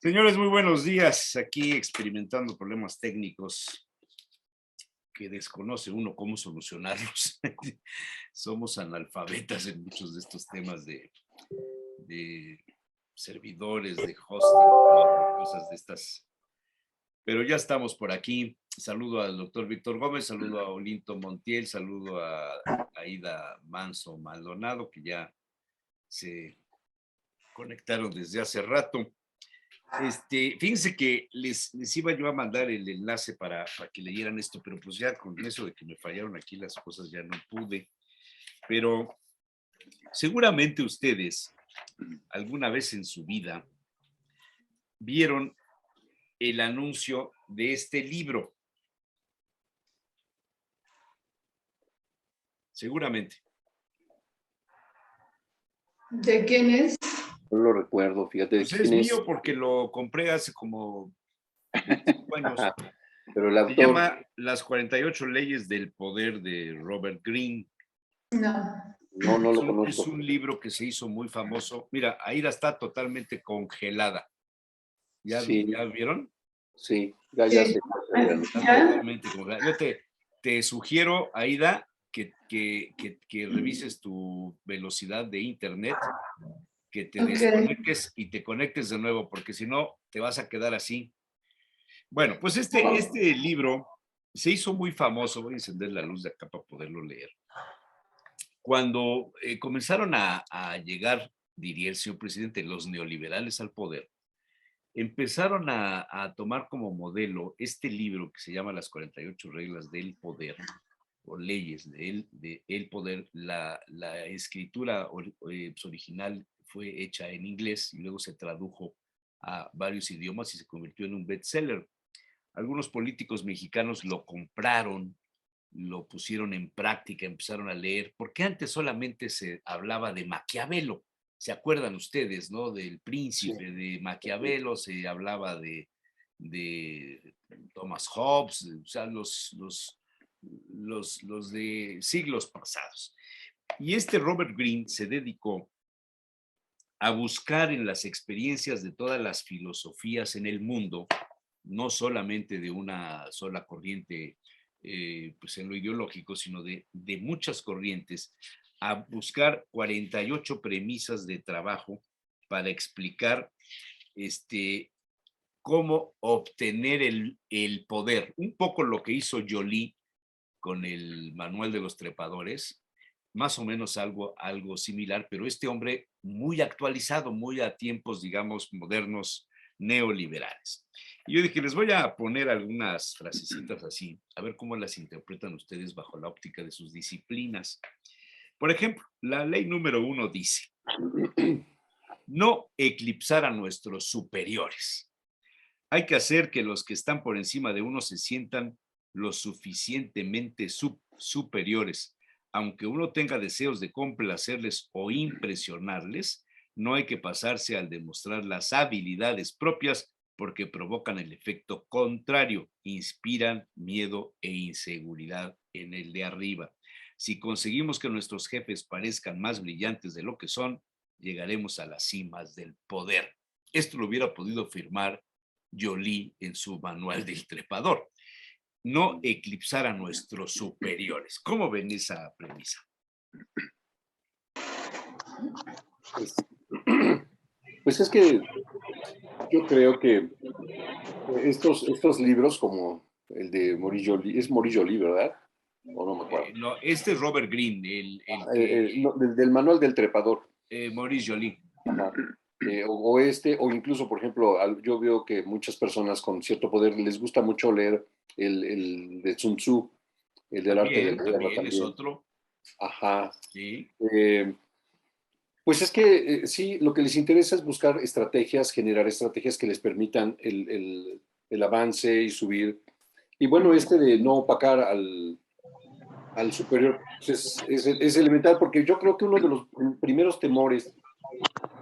Señores, muy buenos días. Aquí experimentando problemas técnicos que desconoce uno cómo solucionarlos. Somos analfabetas en muchos de estos temas de servidores, de hosting, cosas de estas. Pero ya estamos por aquí. Saludo al doctor Víctor Gómez, saludo a Olinto Montiel, saludo a Aida Manso Maldonado, que ya se conectaron desde hace rato. Fíjense que les iba yo a mandar el enlace para que leyeran esto, pero pues ya con eso de que me fallaron aquí las cosas ya no pude. Pero seguramente ustedes alguna vez en su vida vieron el anuncio de este libro. Seguramente. ¿De quién es? No lo recuerdo, fíjate. Pues es mío porque lo compré hace como 25 años. Pero el Se autor... llama Las 48 leyes del poder de Robert Greene. No lo conozco. Es un libro que se hizo muy famoso. Mira, Aida está totalmente congelada. ¿Ya, sí. ¿ya vieron? Sí, ya sé. Está totalmente congelada. Yo te sugiero, Aida, que revises tu velocidad de internet, que te desconectes y te conectes de nuevo, porque si no, te vas a quedar así. Bueno, pues este libro se hizo muy famoso. Voy a encender la luz de acá para poderlo leer. Cuando comenzaron a llegar, diría el señor presidente, los neoliberales al poder, empezaron a tomar como modelo este libro que se llama Las 48 reglas del poder, o leyes del poder. La escritura original fue hecha en inglés y luego se tradujo a varios idiomas y se convirtió en un bestseller. Algunos políticos mexicanos lo compraron, lo pusieron en práctica, empezaron a leer, porque antes solamente se hablaba de Maquiavelo. ¿Se acuerdan ustedes, no? Del príncipe de Maquiavelo, se hablaba de Thomas Hobbes, o sea, los de siglos pasados. Y Robert Greene se dedicó a buscar en las experiencias de todas las filosofías en el mundo, no solamente de una sola corriente pues en lo ideológico, sino de muchas corrientes, a buscar 48 premisas de trabajo para explicar cómo obtener el poder. Un poco lo que hizo Joly con el Manual de los Trepadores, más o menos algo similar, pero este hombre muy actualizado, muy a tiempos, digamos, modernos, neoliberales. Y yo dije, les voy a poner algunas frasecitas así, a ver cómo las interpretan ustedes bajo la óptica de sus disciplinas. Por ejemplo, la ley número 1 dice, no eclipsar a nuestros superiores. Hay que hacer que los que están por encima de uno se sientan lo suficientemente superiores. Aunque uno tenga deseos de complacerles o impresionarles, no hay que pasarse al demostrar las habilidades propias porque provocan el efecto contrario, inspiran miedo e inseguridad en el de arriba. Si conseguimos que nuestros jefes parezcan más brillantes de lo que son, llegaremos a las cimas del poder. Esto lo hubiera podido firmar Joly en su Manual del Trepador. No eclipsar a nuestros superiores. ¿Cómo ven esa premisa? Pues es que yo creo que estos libros, como el de Maurice Joly, es Maurice Joly, ¿verdad? O no me acuerdo. No, este es Robert Greene, no, del Manual del Trepador. Maurice Joly. Ajá. O incluso, por ejemplo, yo veo que muchas personas con cierto poder les gusta mucho leer el de Sun Tzu, el del arte de la guerra también. Es otro. Ajá. Sí. Pues es que sí, lo que les interesa es buscar estrategias, generar estrategias que les permitan el avance y subir. Y bueno, de no opacar al superior pues es elemental, porque yo creo que uno de los primeros temores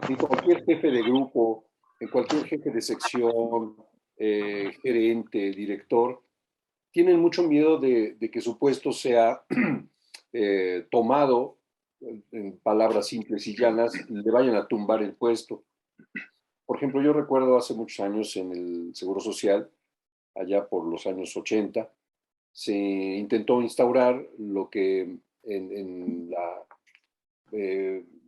en cualquier jefe de grupo, en cualquier jefe de sección, gerente, director, tienen mucho miedo de que su puesto sea tomado, en palabras simples y llanas, le vayan a tumbar el puesto. Por ejemplo, yo recuerdo hace muchos años en el Seguro Social, allá por los años 80, se intentó instaurar lo que en la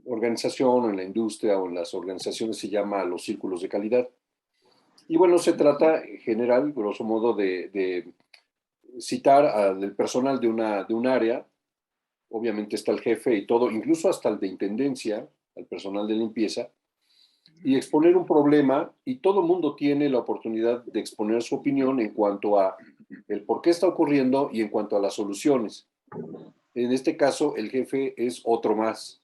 organización o en la industria o en las organizaciones se llama los círculos de calidad. Y bueno, se trata en general, grosso modo, de citar al personal de un área, obviamente está el jefe y todo, incluso hasta el de intendencia, al personal de limpieza, y exponer un problema, y todo el mundo tiene la oportunidad de exponer su opinión en cuanto a el por qué está ocurriendo y en cuanto a las soluciones. En este caso, el jefe es otro más.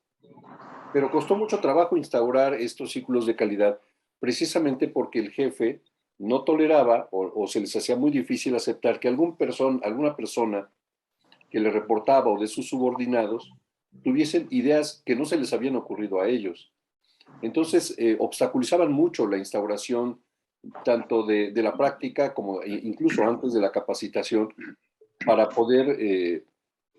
Pero costó mucho trabajo instaurar estos círculos de calidad, precisamente porque el jefe no toleraba o se les hacía muy difícil aceptar que alguna persona que le reportaba o de sus subordinados tuviesen ideas que no se les habían ocurrido a ellos. Entonces, obstaculizaban mucho la instauración tanto de la práctica como incluso antes de la capacitación para poder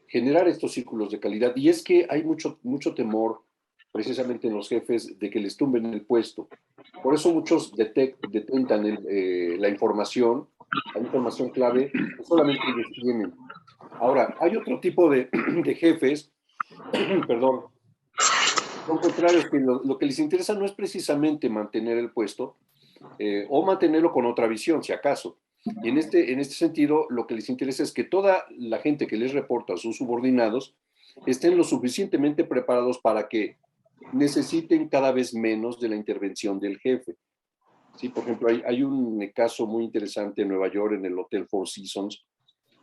generar estos círculos de calidad. Y es que hay mucho temor precisamente en los jefes de que les tumben el puesto. Por eso muchos detentan la información, la información clave que solamente ellos tienen. Ahora, hay otro tipo de jefes, perdón, son contrarios, que lo que les interesa no es precisamente mantener el puesto o mantenerlo con otra visión, si acaso. Y en este sentido, lo que les interesa es que toda la gente que les reporta a sus subordinados estén lo suficientemente preparados para que necesiten cada vez menos de la intervención del jefe. Sí, por ejemplo, hay un caso muy interesante en Nueva York, en el Hotel Four Seasons,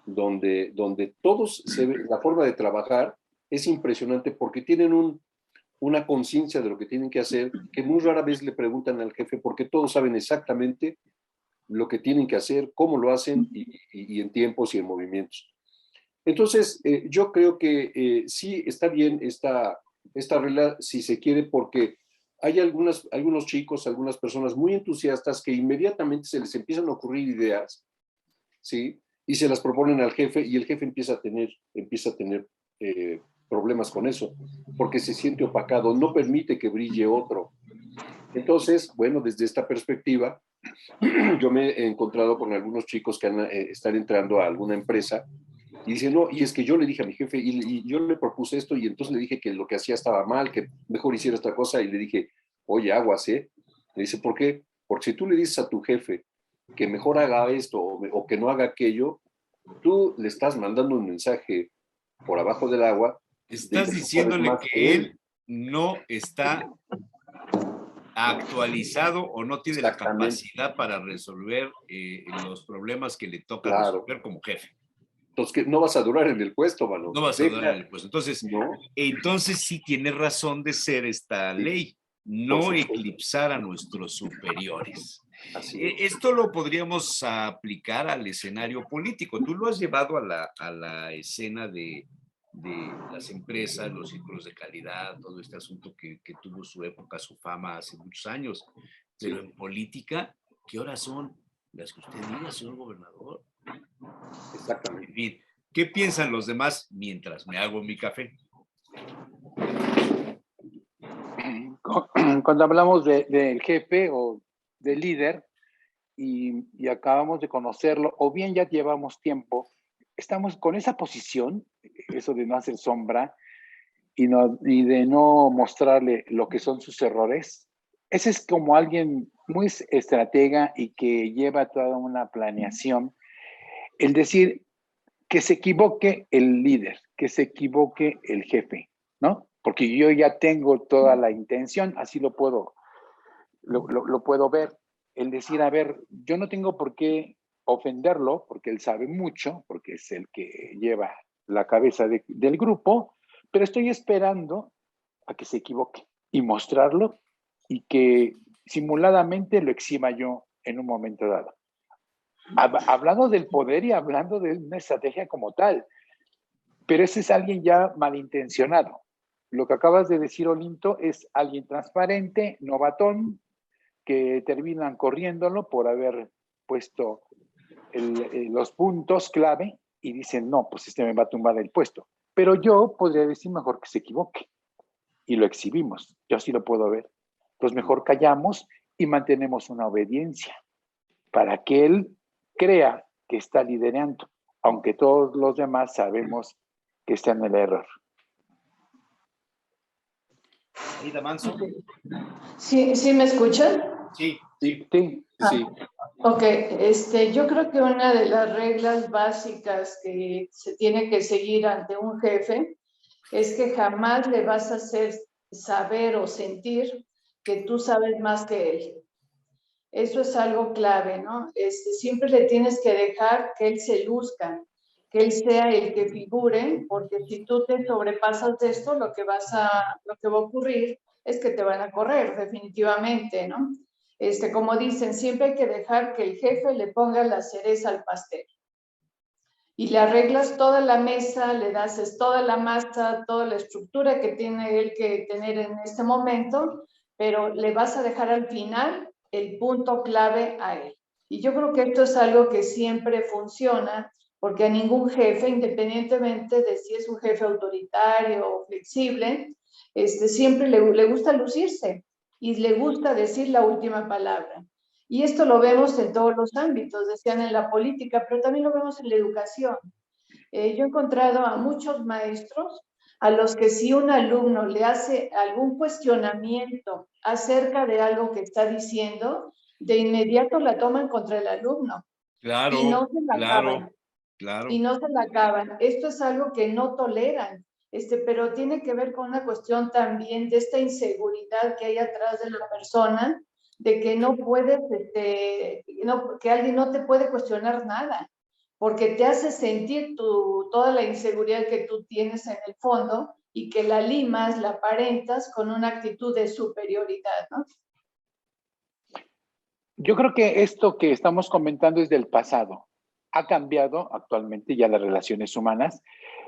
donde todos la forma de trabajar es impresionante porque tienen una conciencia de lo que tienen que hacer, que muy rara vez le preguntan al jefe porque todos saben exactamente lo que tienen que hacer, cómo lo hacen y en tiempos y en movimientos. Entonces, yo creo que sí está bien esta regla si se quiere, porque hay algunos chicos, algunas personas muy entusiastas que inmediatamente se les empiezan a ocurrir ideas, ¿sí? Y se las proponen al jefe y el jefe empieza a tener problemas con eso, porque se siente opacado, no permite que brille otro. Entonces, bueno, desde esta perspectiva, yo me he encontrado con algunos chicos que están entrando a alguna empresa y dicen, no, y es que yo le dije a mi jefe y yo le propuse esto y entonces le dije que lo que hacía estaba mal, que mejor hiciera esta cosa y le dije, oye, aguas, ¿eh? Le dice, ¿por qué? Porque si tú le dices a tu jefe que mejor haga esto o que no haga aquello, tú le estás mandando un mensaje por abajo del agua de Estás que tú sabes diciéndole más que que él. él no está actualizado o no tiene la Exactamente, capacidad para resolver los problemas que le toca claro. resolver como jefe. Entonces, que no vas a durar en el puesto, mano. No vas a dar Deja, el puesto. Entonces, ¿no? sí tiene razón de ser esta Sí, ley, por no supuesto. eclipsar a nuestros superiores. Así es. Esto lo podríamos aplicar al escenario político. Tú lo has llevado a la escena de las empresas, los círculos de calidad, todo este asunto que tuvo su época, su fama hace muchos años. Pero Sí, en política, ¿qué horas son? Las que usted diga, señor gobernador. En exactamente. fin, ¿qué piensan los demás mientras me hago mi café? Cuando hablamos del jefe o del líder y acabamos de conocerlo, o bien ya llevamos tiempo, estamos con esa posición, eso de no hacer sombra y de no mostrarle lo que son sus errores. Ese es como alguien muy estratega y que lleva toda una planeación. El decir que se equivoque el líder, que se equivoque el jefe, ¿no? Porque yo ya tengo toda la intención, así lo puedo ver. El decir, a ver, yo no tengo por qué ofenderlo, porque él sabe mucho, porque es el que lleva la cabeza del grupo, pero estoy esperando a que se equivoque y mostrarlo y que simuladamente lo exhiba yo en un momento dado. Hablando del poder y hablando de una estrategia como tal, pero ese es alguien ya malintencionado. Lo que acabas de decir, Olinto, es alguien transparente, novatón, que terminan corriéndolo por haber puesto los puntos clave y dicen, no, pues este me va a tumbar el puesto. Pero yo podría decir mejor que se equivoque y lo exhibimos. Yo sí lo puedo ver. Pues mejor callamos y mantenemos una obediencia para que él crea que está liderando, aunque todos los demás sabemos que está en el error. Aida Manso. ¿Sí, sí me escuchan? Sí. Sí, Sí, sí. Ok, yo creo que una de las reglas básicas que se tiene que seguir ante un jefe es que jamás le vas a hacer saber o sentir que tú sabes más que él. Eso es algo clave, ¿no? Siempre le tienes que dejar que él se luzca, que él sea el que figure, porque si tú te sobrepasas de esto, lo que va a ocurrir es que te van a correr, definitivamente, ¿no? Como dicen, siempre hay que dejar que el jefe le ponga la cereza al pastel. Y le arreglas toda la mesa, le das toda la masa, toda la estructura que tiene él que tener en este momento, pero le vas a dejar al final el punto clave a él. Y yo creo que esto es algo que siempre funciona, porque a ningún jefe, independientemente de si es un jefe autoritario o flexible, siempre le gusta lucirse y le gusta decir la última palabra. Y esto lo vemos en todos los ámbitos, decían en la política, pero también lo vemos en la educación. Yo he encontrado a muchos maestros a los que si un alumno le hace algún cuestionamiento acerca de algo que está diciendo, de inmediato la toman contra el alumno. Claro, y no se la acaban. claro. Y no se la acaban. Esto es algo que no toleran, pero tiene que ver con una cuestión también de esta inseguridad que hay atrás de la persona, de que no puedes, que alguien no te puede cuestionar nada, porque te hace sentir toda la inseguridad que tú tienes en el fondo y que la limas, la aparentas con una actitud de superioridad, ¿no? yo creo que esto que estamos comentando es del pasado. Ha cambiado actualmente ya las relaciones humanas,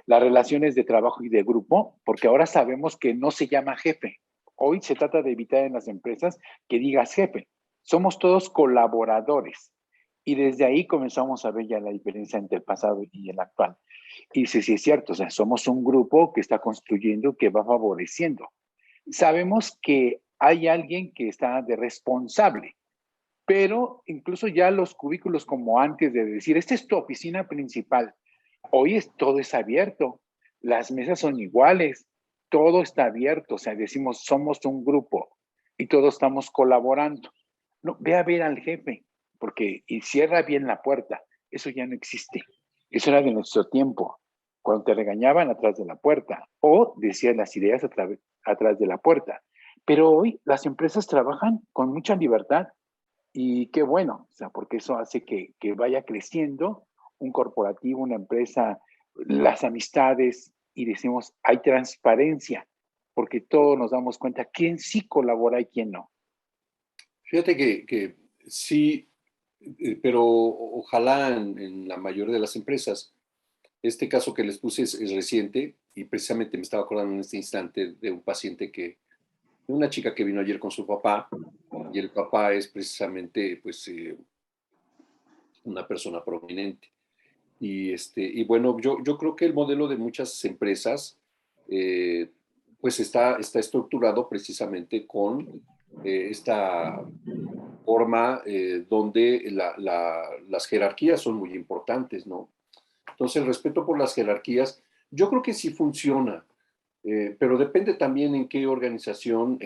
las relaciones de trabajo y de grupo, porque ahora sabemos que no se llama jefe. Hoy se trata de evitar en las empresas que digas jefe. Somos todos colaboradores. Y desde ahí comenzamos a ver ya la diferencia entre el pasado y el actual. Y sí, sí es cierto, o sea, somos un grupo que está construyendo, que va favoreciendo. Sabemos que hay alguien que está de responsable, pero incluso ya los cubículos como antes de decir, esta es tu oficina principal, hoy todo es abierto, las mesas son iguales, todo está abierto, o sea, decimos, somos un grupo y todos estamos colaborando. No, ve a ver al jefe, porque y cierra bien la puerta, eso ya no existe, eso era de nuestro tiempo, cuando te regañaban atrás de la puerta o decías las ideas atrás de la puerta. Pero hoy las empresas trabajan con mucha libertad y qué bueno, o sea, porque eso hace que vaya creciendo un corporativo, una empresa, las amistades, y decimos, hay transparencia, porque todos nos damos cuenta quién sí colabora y quién no. Fíjate que sí, pero ojalá en la mayoría de las empresas. Este caso que les puse es reciente y precisamente me estaba acordando en este instante de un paciente de una chica que vino ayer con su papá, y el papá es precisamente pues una persona prominente. Y bueno, yo creo que el modelo de muchas empresas pues está estructurado precisamente con esta forma donde las jerarquías son muy importantes, ¿no? Entonces, el respeto por las jerarquías, yo creo que sí funciona, pero depende también en qué organización,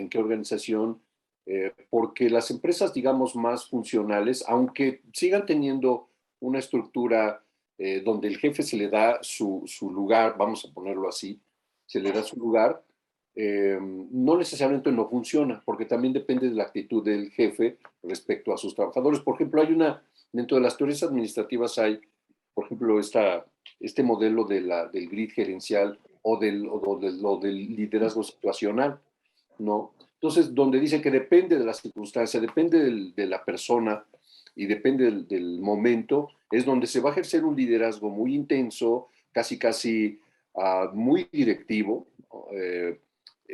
porque las empresas, digamos, más funcionales, aunque sigan teniendo una estructura donde el jefe se le da su lugar, vamos a ponerlo así, se le da su lugar, no necesariamente no funciona, porque también depende de la actitud del jefe respecto a sus trabajadores. Por ejemplo, dentro de las teorías administrativas hay, por ejemplo, este modelo del grid gerencial o del liderazgo situacional, ¿no? Entonces, donde dice que depende de la circunstancia, depende de la persona y depende del momento, es donde se va a ejercer un liderazgo muy intenso, casi muy directivo,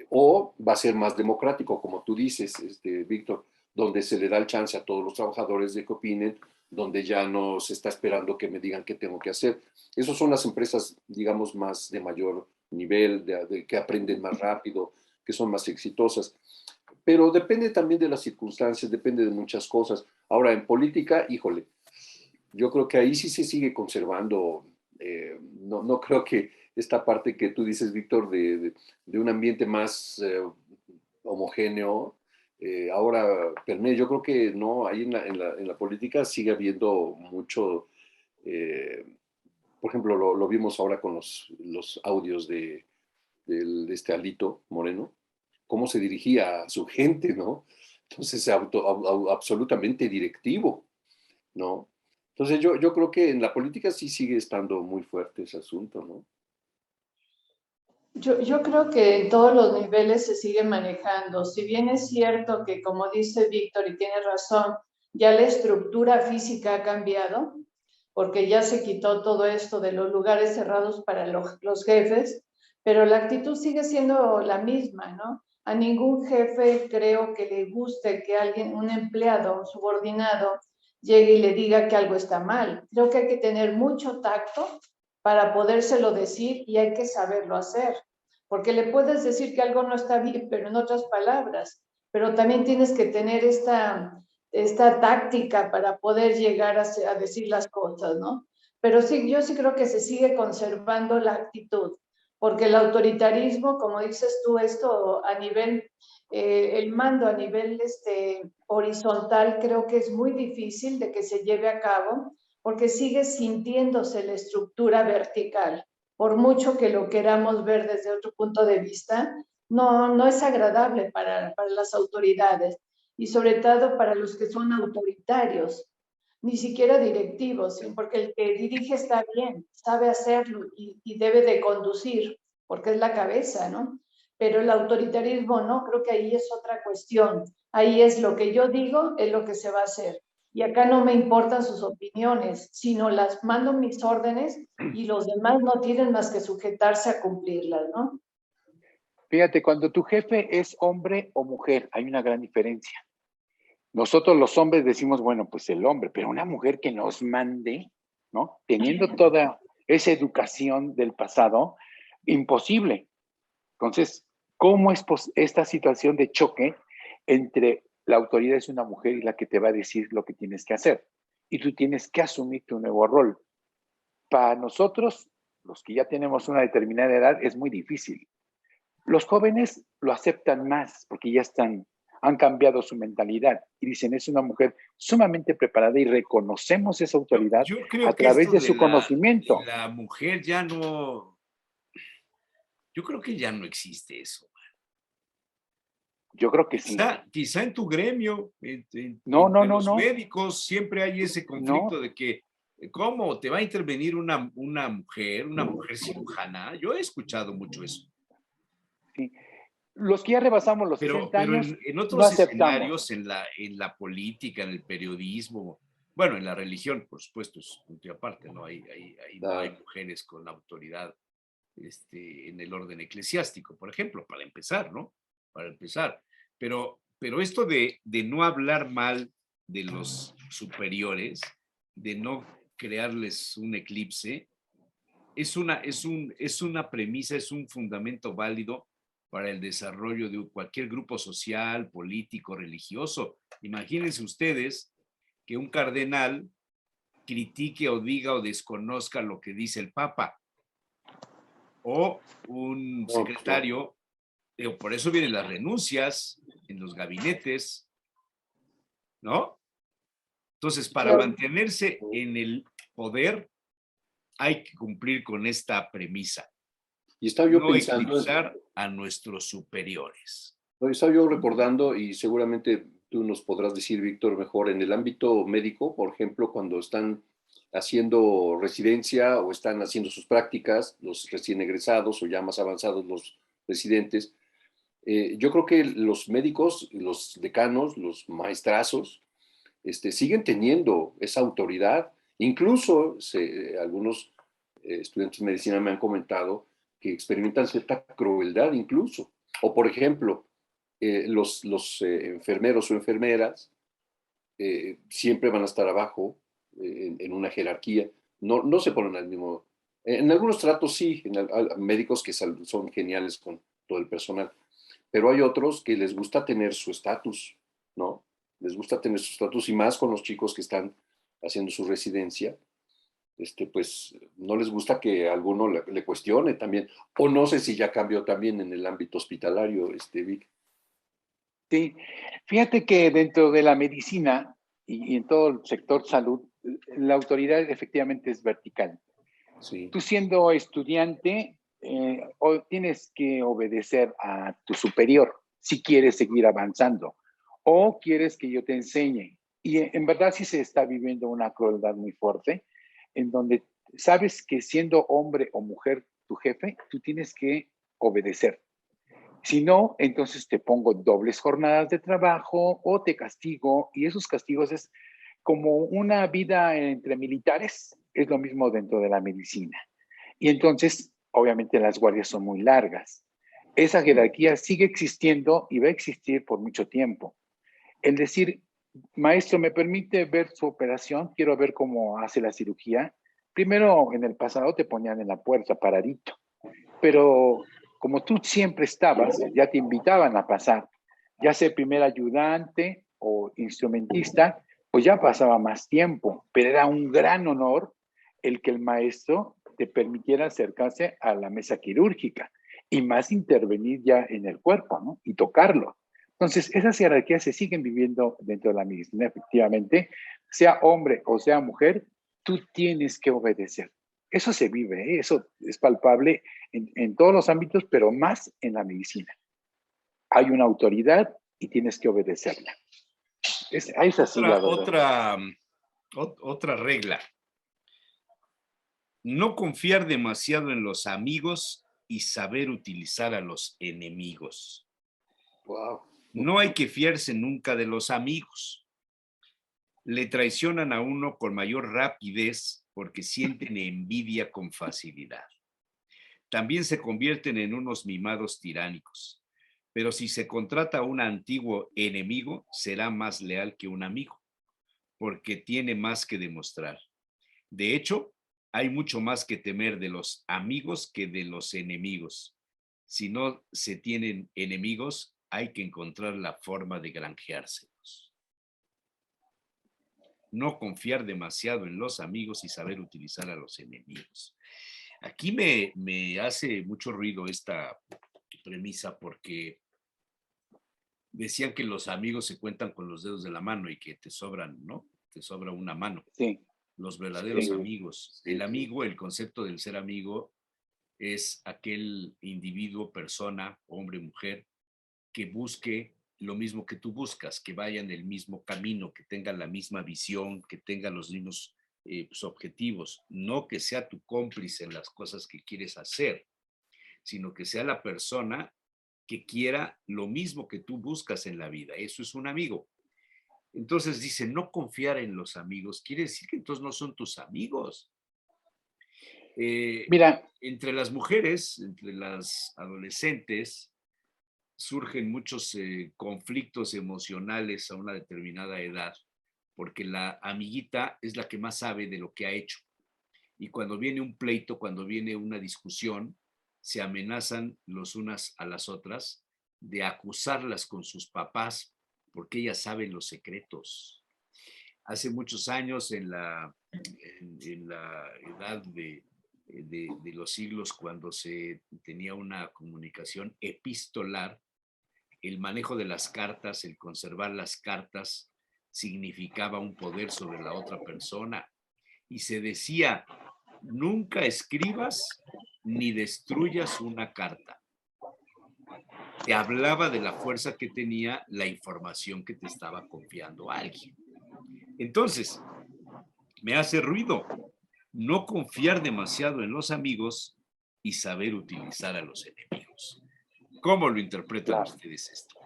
o va a ser más democrático, como tú dices, Víctor, donde se le da el chance a todos los trabajadores de que opinen, donde ya no se está esperando que me digan qué tengo que hacer. Esas son las empresas, digamos, más de mayor nivel, que aprenden más rápido, que son más exitosas. pero depende también de las circunstancias, depende de muchas cosas. Ahora, en política, híjole, yo creo que ahí sí se sigue conservando, no creo que esta parte que tú dices, Víctor, de un ambiente más homogéneo, ahora permea. Yo creo que no, ahí en la política sigue habiendo mucho, eh, por ejemplo, lo vimos ahora con los audios de este Alito Moreno, cómo se dirigía a su gente, ¿no? Entonces, absolutamente directivo, ¿no? Entonces, yo creo que en la política sí sigue estando muy fuerte ese asunto, ¿no? Yo creo que en todos los niveles se sigue manejando. Si bien es cierto que, como dice Víctor, y tiene razón, ya la estructura física ha cambiado, porque ya se quitó todo esto de los lugares cerrados para los jefes, pero la actitud sigue siendo la misma, ¿no? A ningún jefe creo que le guste que alguien, un empleado, un subordinado, llegue y le diga que algo está mal. Creo que hay que tener mucho tacto para podérselo decir y hay que saberlo hacer, porque le puedes decir que algo no está bien, pero en otras palabras, pero también tienes que tener esta táctica para poder llegar a decir las cosas, ¿no? Pero sí, yo sí creo que se sigue conservando la actitud, porque el autoritarismo, como dices tú, esto a nivel, el mando a nivel horizontal, creo que es muy difícil de que se lleve a cabo, porque sigue sintiéndose la estructura vertical. Por mucho que lo queramos ver desde otro punto de vista, no es agradable para las autoridades y sobre todo para los que son autoritarios, ni siquiera directivos, porque el que dirige está bien, sabe hacerlo y debe de conducir, porque es la cabeza, ¿no? Pero el autoritarismo no, creo que ahí es otra cuestión. Ahí es lo que yo digo, es lo que se va a hacer. Y acá no me importan sus opiniones, sino las mando mis órdenes y los demás no tienen más que sujetarse a cumplirlas, ¿no? Fíjate, cuando tu jefe es hombre o mujer, hay una gran diferencia. Nosotros los hombres decimos, bueno, pues el hombre, pero una mujer que nos mande, ¿no? Teniendo toda esa educación del pasado, imposible. Entonces, ¿cómo es esta situación de choque entre la autoridad es una mujer y la que te va a decir lo que tienes que hacer? Y tú tienes que asumir tu nuevo rol. Para nosotros, los que ya tenemos una determinada edad, es muy difícil. Los jóvenes lo aceptan más porque ya han cambiado su mentalidad y dicen, es una mujer sumamente preparada y reconocemos esa autoridad Yo a creo que través esto de de su conocimiento. la mujer ya no, yo creo que ya no existe eso. Yo creo que sí. Quizá en tu gremio, No, entre no, no, los no. médicos, siempre hay ese conflicto No. de que, ¿cómo te va a intervenir una mujer cirujana? Yo he escuchado mucho eso. Sí. Los que ya rebasamos los Pero, 60 años, en no otros aceptamos. escenarios, en la política, en el periodismo, bueno, en la religión, por supuesto, es punto y aparte, ¿no? Ahí no hay mujeres con autoridad en el orden eclesiástico, por ejemplo, para empezar, ¿no? Para empezar. Pero esto de no hablar mal de los superiores, de no crearles un eclipse, es una premisa, es un fundamento válido para el desarrollo de cualquier grupo social, político, religioso. Imagínense ustedes que un cardenal critique o diga o desconozca lo que dice el Papa o un secretario, por eso vienen las renuncias en los gabinetes, ¿no? Entonces, para mantenerse en el poder, hay que cumplir con esta premisa. Y estaba yo No pensando, eclipsar a nuestros superiores. estaba yo recordando, y seguramente tú nos podrás decir, Víctor, mejor, en el ámbito médico, por ejemplo, cuando están haciendo residencia o están haciendo sus prácticas, los recién egresados o ya más avanzados los residentes, yo creo que los médicos, los decanos, los maestrazos, siguen teniendo esa autoridad. Incluso algunos estudiantes de medicina me han comentado que experimentan cierta crueldad incluso. O por ejemplo, los enfermeros o enfermeras siempre van a estar abajo en una jerarquía. No se ponen al mismo. En algunos tratos sí, médicos que son geniales con todo el personal, pero hay otros que les gusta tener su estatus, ¿no? Les gusta tener su estatus y más con los chicos que están haciendo su residencia, pues no les gusta que alguno le cuestione también. O no sé si ya cambió también en el ámbito hospitalario, Vic. Sí, fíjate que dentro de la medicina y en todo el sector salud, la autoridad efectivamente es vertical. Sí. Tú siendo estudiante, tienes que obedecer a tu superior si quieres seguir avanzando o quieres que yo te enseñe. Y en verdad sí se está viviendo una crueldad muy fuerte en donde sabes que siendo hombre o mujer tu jefe, tú tienes que obedecer. Si no, entonces te pongo dobles jornadas de trabajo o te castigo, y esos castigos es como una vida entre militares, es lo mismo dentro de la medicina. Y entonces, obviamente las guardias son muy largas. Esa jerarquía sigue existiendo y va a existir por mucho tiempo. El decir, maestro, ¿me permite ver su operación? Quiero ver cómo hace la cirugía. Primero, en el pasado te ponían en la puerta paradito, pero como tú siempre estabas, ya te invitaban a pasar, ya sea primer ayudante o instrumentista, pues ya pasaba más tiempo, pero era un gran honor el que el maestro te permitiera acercarse a la mesa quirúrgica y más intervenir ya en el cuerpo, ¿no? Y tocarlo. Entonces, esas jerarquías se siguen viviendo dentro de la medicina, efectivamente, sea hombre o sea mujer, tú tienes que obedecer. Eso se vive, ¿eh? Eso es palpable en todos los ámbitos, pero más en la medicina. Hay una autoridad y tienes que obedecerla. Es así, la verdad. Otra regla. No confiar demasiado en los amigos y saber utilizar a los enemigos. Wow. No hay que fiarse nunca de los amigos. Le traicionan a uno con mayor rapidez porque sienten envidia con facilidad. También se convierten en unos mimados tiránicos. Pero si se contrata a un antiguo enemigo, será más leal que un amigo, porque tiene más que demostrar. De hecho, hay mucho más que temer de los amigos que de los enemigos. Si no se tienen enemigos, hay que encontrar la forma de granjeárselos. No confiar demasiado en los amigos y saber utilizar a los enemigos. Aquí me hace mucho ruido esta premisa porque decían que los amigos se cuentan con los dedos de la mano y que te sobran, ¿no? Te sobra una mano. Sí. Los verdaderos Sí. amigos. El amigo, el concepto del ser amigo es aquel individuo, persona, hombre, mujer, que busque lo mismo que tú buscas, que vayan el mismo camino, que tengan la misma visión, que tengan los mismos objetivos, no que sea tu cómplice en las cosas que quieres hacer, sino que sea la persona que quiera lo mismo que tú buscas en la vida. Eso es un amigo. Entonces dice, no confiar en los amigos, quiere decir que entonces no son tus amigos. Mira, Entre las mujeres, entre las adolescentes, surgen muchos conflictos emocionales a una determinada edad, porque la amiguita es la que más sabe de lo que ha hecho. Y cuando viene un pleito, cuando viene una discusión, se amenazan los unas a las otras de acusarlas con sus papás porque ellas saben los secretos. Hace muchos años, en la edad de los siglos, cuando se tenía una comunicación epistolar, el manejo de las cartas, el conservar las cartas, significaba un poder sobre la otra persona. Y se decía, nunca escribas ni destruyas una carta. Te hablaba de la fuerza que tenía la información que te estaba confiando alguien. Entonces, me hace ruido no confiar demasiado en los amigos y saber utilizar a los enemigos. ¿Cómo lo interpretan claro. ustedes esto?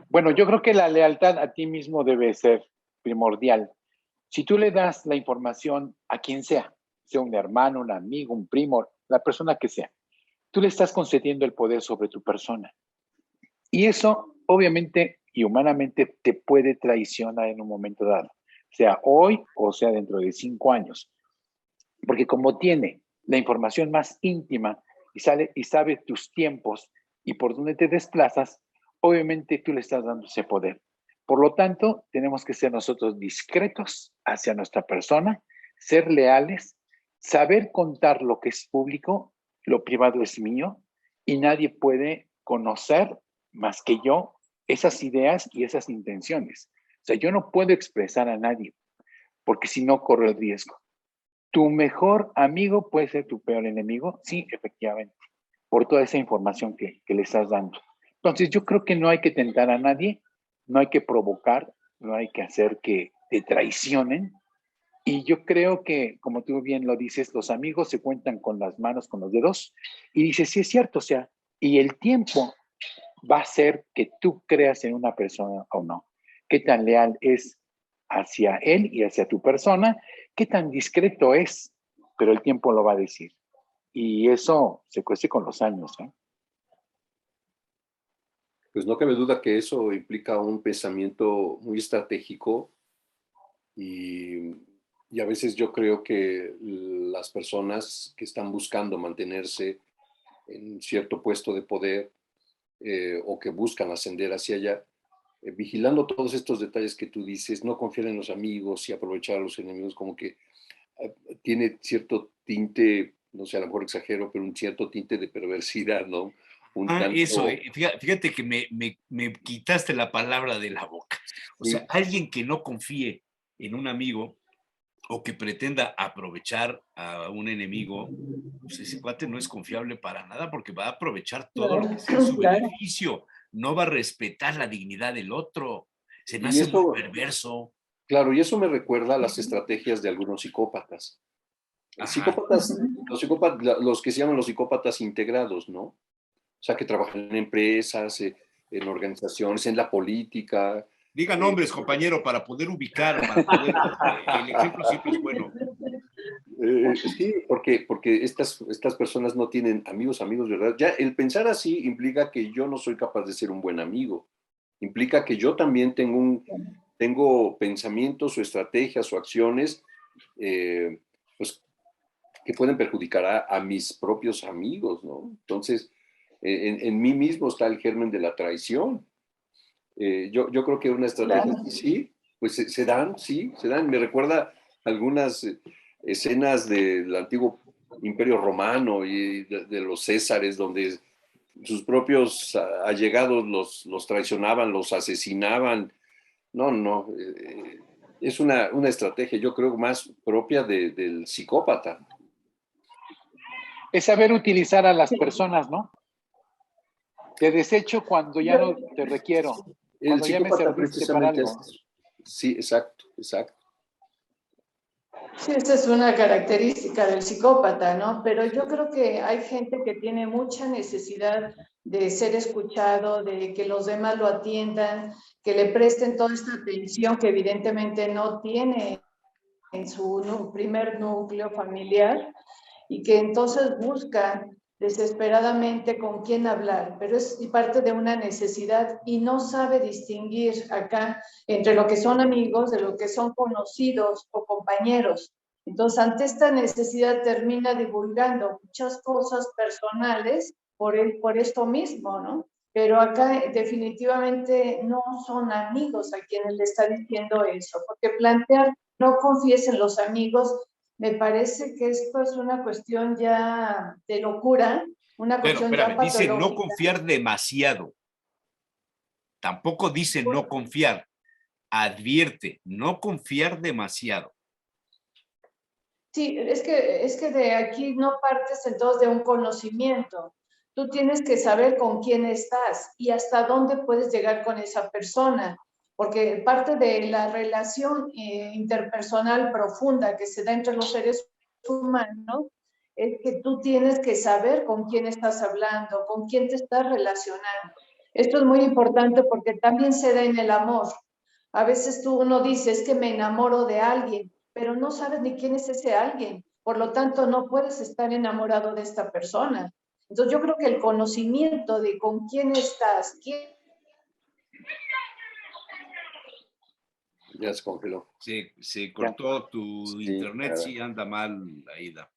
Bueno, yo creo que la lealtad a ti mismo debe ser primordial. Si tú le das la información a quien sea un hermano, un amigo, un primo, la persona que sea, tú le estás concediendo el poder sobre tu persona. Y eso, obviamente y humanamente, te puede traicionar en un momento dado, sea hoy o sea dentro de 5 años. Porque como tiene la información más íntima y sabe tus tiempos y por donde te desplazas, obviamente tú le estás dando ese poder. Por lo tanto, tenemos que ser nosotros discretos hacia nuestra persona, ser leales, saber contar lo que es público, lo privado es mío, y nadie puede conocer más que yo esas ideas y esas intenciones. O sea, yo no puedo expresar a nadie, porque si no corro el riesgo. ¿Tu mejor amigo puede ser tu peor enemigo? Sí, efectivamente, por toda esa información que le estás dando. Entonces, yo creo que no hay que tentar a nadie, no hay que provocar, no hay que hacer que te traicionen. Y yo creo que, como tú bien lo dices, los amigos se cuentan con las manos, con los dedos. Y dices, sí es cierto, o sea, y el tiempo va a hacer que tú creas en una persona o no. Qué tan leal es hacia él y hacia tu persona, qué tan discreto es, pero el tiempo lo va a decir. Y eso se cuece con los años, ¿eh? Pues no cabe duda que eso implica un pensamiento muy estratégico y, y a veces yo creo que las personas que están buscando mantenerse en cierto puesto de poder o que buscan ascender hacia allá, vigilando todos estos detalles que tú dices, no confiar en los amigos y aprovechar a los enemigos, como que tiene cierto tinte, no sé, a lo mejor exagero, pero un cierto tinte de perversidad, ¿no? Un Eso, tanto, fíjate que me quitaste la palabra de la boca. O sea, sí, alguien que no confíe en un amigo o que pretenda aprovechar a un enemigo, pues ese cuate no es confiable para nada porque va a aprovechar todo lo que Claro, sea en su claro. beneficio, no va a respetar la dignidad del otro, se me y hace muy eso, perverso. claro, y eso me recuerda a las estrategias de algunos psicópatas. Ajá. Psicópatas, los que se llaman los psicópatas integrados, ¿no? O sea, que trabajan en empresas, en organizaciones, en la política. Diga eh, nombres, compañero, para poder ubicar, para poder, el ejemplo siempre es bueno. sí, porque estas personas no tienen amigos, ¿verdad? Ya el pensar así implica que yo no soy capaz de ser un buen amigo. Implica que yo también tengo pensamientos o estrategias o acciones eh, pues, que pueden perjudicar a mis propios amigos, ¿no? Entonces, en mí mismo está el germen de la traición. Yo creo que una estrategia Claro. así, sí, pues se dan, sí, se dan. Me recuerda algunas escenas del antiguo Imperio Romano y de los Césares, donde sus propios allegados los traicionaban, los asesinaban. No, no, es una estrategia, yo creo, más propia del psicópata. Es saber utilizar a las Sí. personas, ¿no? Te desecho cuando ya no Yo, te requiero, El cuando ya me psicópata serviste para precisamente es algo. eso. Sí, exacto, exacto. sí, esa es una característica del psicópata, ¿no? Pero yo creo que hay gente que tiene mucha necesidad de ser escuchado, de que los demás lo atiendan, que le presten toda esta atención que evidentemente no tiene en su primer núcleo familiar y que entonces busca desesperadamente con quién hablar, pero es parte de una necesidad y no sabe distinguir acá entre lo que son amigos de lo que son conocidos o compañeros. Entonces, ante esta necesidad termina divulgando muchas cosas personales por esto mismo, ¿no? Pero acá definitivamente no son amigos a quienes le está diciendo eso, porque plantear no confíes en los amigos, me parece que esto es una cuestión ya de locura, una Bueno, cuestión ya espérame, dice no patológica. confiar demasiado. Tampoco dice no confiar. Advierte, no confiar demasiado. Sí, es que de aquí no partes entonces de un conocimiento. Tú tienes que saber con quién estás y hasta dónde puedes llegar con esa persona, porque parte de la relación interpersonal profunda que se da entre los seres humanos es que tú tienes que saber con quién estás hablando, con quién te estás relacionando. Esto es muy importante porque también se da en el amor. A veces tú uno dice, es que me enamoro de alguien, pero no sabes ni quién es ese alguien. Por lo tanto, no puedes estar enamorado de esta persona. Entonces, yo creo que el conocimiento de con quién estás, quién... Ya se congeló. Se Ya. cortó tu Sí, internet, sí anda mal, Aida.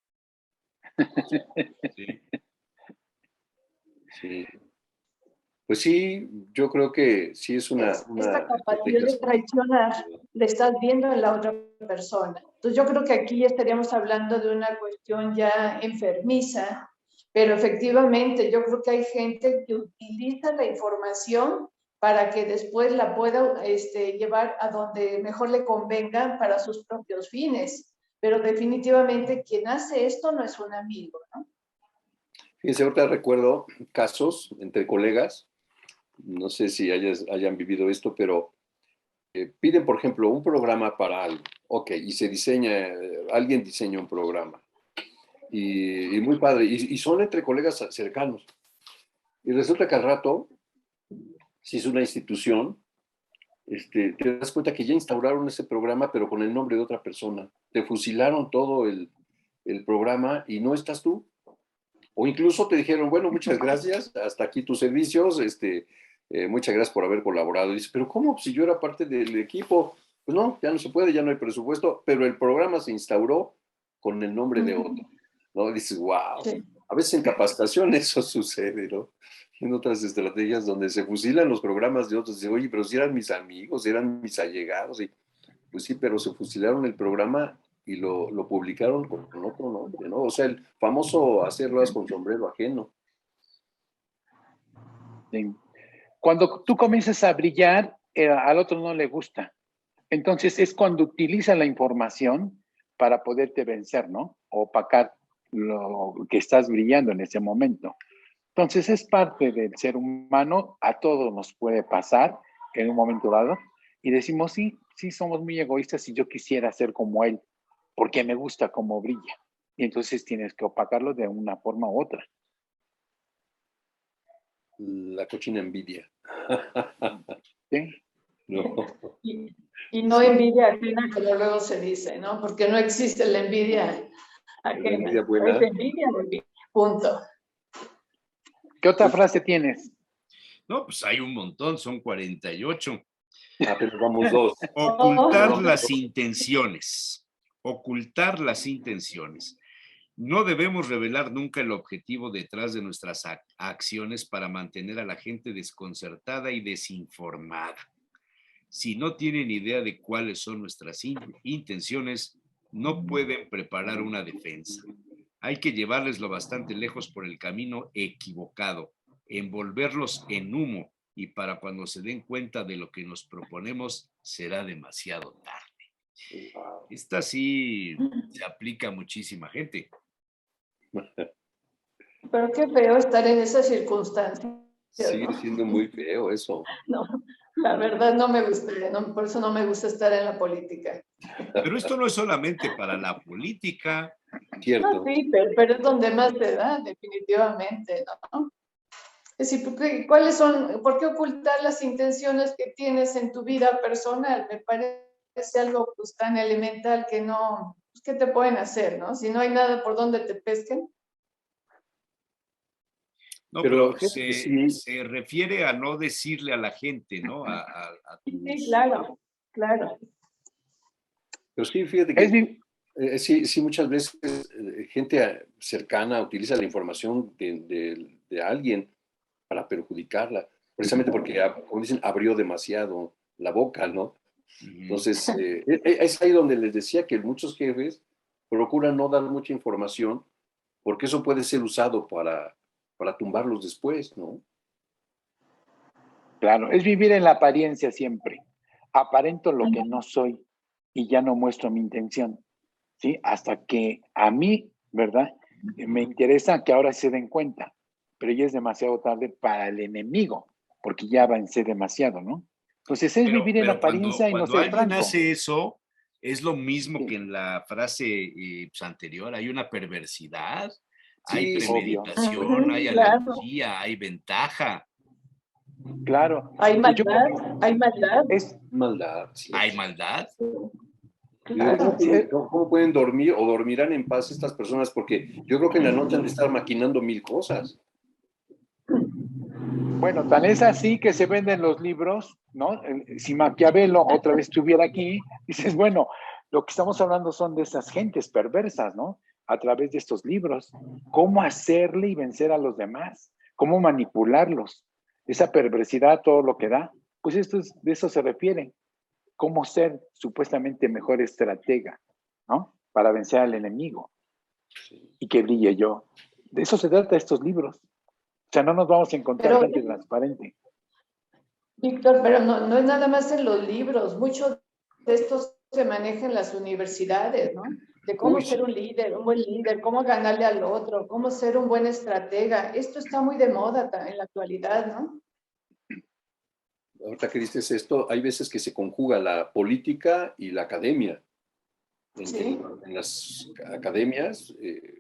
Sí. sí. Pues sí, yo creo que sí es Esta una capacidad de estrategia. traicionar le estás viendo en la otra persona. Entonces yo creo que aquí ya estaríamos hablando de una cuestión ya enfermiza, pero efectivamente yo creo que hay gente que utiliza la información para que después la pueda llevar a donde mejor le convenga para sus propios fines. Pero definitivamente quien hace esto no es un amigo, ¿no? Fíjense, ahorita recuerdo casos entre colegas, no sé si hayan vivido esto, pero piden, por ejemplo, un programa para algo, ok, y se diseña, alguien diseña un programa, y muy padre, y son entre colegas cercanos. Y resulta que al rato, si es una institución, te das cuenta que ya instauraron ese programa, pero con el nombre de otra persona. Te fusilaron todo el programa y no estás tú. O incluso te dijeron, bueno, muchas gracias, hasta aquí tus servicios, muchas gracias por haber colaborado. Y dices, pero ¿cómo? Si yo era parte del equipo. Pues no, ya no se puede, ya no hay presupuesto, pero el programa se instauró con el nombre de otro, ¿no? Y dices, wow. Sí. A veces en capacitación eso sucede, ¿no? En otras estrategias donde se fusilan los programas de otros, dice, oye, pero si eran mis amigos, eran mis allegados, y pues sí, pero se fusilaron el programa y lo publicaron con otro nombre, ¿no? O sea, el famoso hacer ruedas con sombrero ajeno. Sí. Cuando tú comienzas a brillar, al otro no le gusta. Entonces es cuando utiliza la información para poderte vencer, ¿no? O opacar lo que estás brillando en ese momento. Entonces es parte del ser humano, a todos nos puede pasar en un momento dado y decimos, sí, sí somos muy egoístas y yo quisiera ser como él, porque me gusta cómo brilla. Y entonces tienes que opacarlo de una forma u otra. La cochina envidia. ¿Sí? No. Y no envidia ajena, como luego se dice, ¿no? Porque no existe la envidia ajena. La envidia Es buena. envidia de envidia. Punto. ¿Qué otra frase tienes? No, pues hay un montón, son 48. Pero vamos dos. Ocultar las intenciones. Ocultar las intenciones. No debemos revelar nunca el objetivo detrás de nuestras acciones para mantener a la gente desconcertada y desinformada. Si no tienen idea de cuáles son nuestras intenciones, no pueden preparar una defensa. Hay que llevarles lo bastante lejos por el camino equivocado, envolverlos en humo y para cuando se den cuenta de lo que nos proponemos será demasiado tarde. Wow. Esta sí se aplica a muchísima gente. Pero qué feo estar en esas circunstancias. Sigue ¿no? siendo muy feo eso. No, la verdad no me gustaría, no, por eso no me gusta estar en la política. Pero esto no es solamente para la política. Cierto. No, sí, pero es donde más te da, definitivamente, ¿no? Es decir, ¿cuáles son, por qué ocultar las intenciones que tienes en tu vida personal? Me parece algo pues, tan elemental que no, pues, ¿qué te pueden hacer, no? Si no hay nada por donde te pesquen. No, pero se refiere a no decirle a la gente, ¿no? Sí, claro, claro. Pero sí, fíjate que sí, muchas veces gente cercana utiliza la información de alguien para perjudicarla, precisamente porque, como dicen, abrió demasiado la boca, ¿no? Entonces, es ahí donde les decía que muchos jefes procuran no dar mucha información porque eso puede ser usado para tumbarlos después, ¿no? Claro, es vivir en la apariencia siempre. Aparento lo que no soy y ya no muestro mi intención, ¿sí? Hasta que a mí, ¿verdad? Me interesa que ahora se den cuenta, pero ya es demasiado tarde para el enemigo, porque ya avancé demasiado, ¿no? Entonces es vivir en apariencia y no ser alguien franco. hace eso, es lo mismo que en la frase pues, anterior, hay una perversidad, hay premeditación, hay alevosía, hay ventaja. Claro. Hay maldad, hay maldad. Es maldad. Sí. Hay maldad. Claro. ¿Cómo pueden dormir o dormirán en paz estas personas? Porque yo creo que en la noche han de estar maquinando mil cosas. Bueno, tan es así que se venden los libros, ¿no? Si Maquiavelo otra vez estuviera aquí, dices, bueno, lo que estamos hablando son de esas gentes perversas, ¿no? A través de estos libros. ¿Cómo hacerle y vencer a los demás? ¿Cómo manipularlos? esa perversidad, todo lo que da, pues de eso se refiere. Cómo ser supuestamente mejor estratega, ¿no? Para vencer al enemigo y que brille yo. De eso se trata estos libros. O sea, no nos vamos a encontrar gente transparente. Víctor, pero no es nada más en los libros. Muchos de estos se manejan en las universidades, ¿no? De cómo ser un líder, un buen líder, cómo ganarle al otro, cómo ser un buen estratega. Esto está muy de moda en la actualidad, ¿no? Ahorita que dices esto, hay veces que se conjuga la política y la academia. Sí. En las academias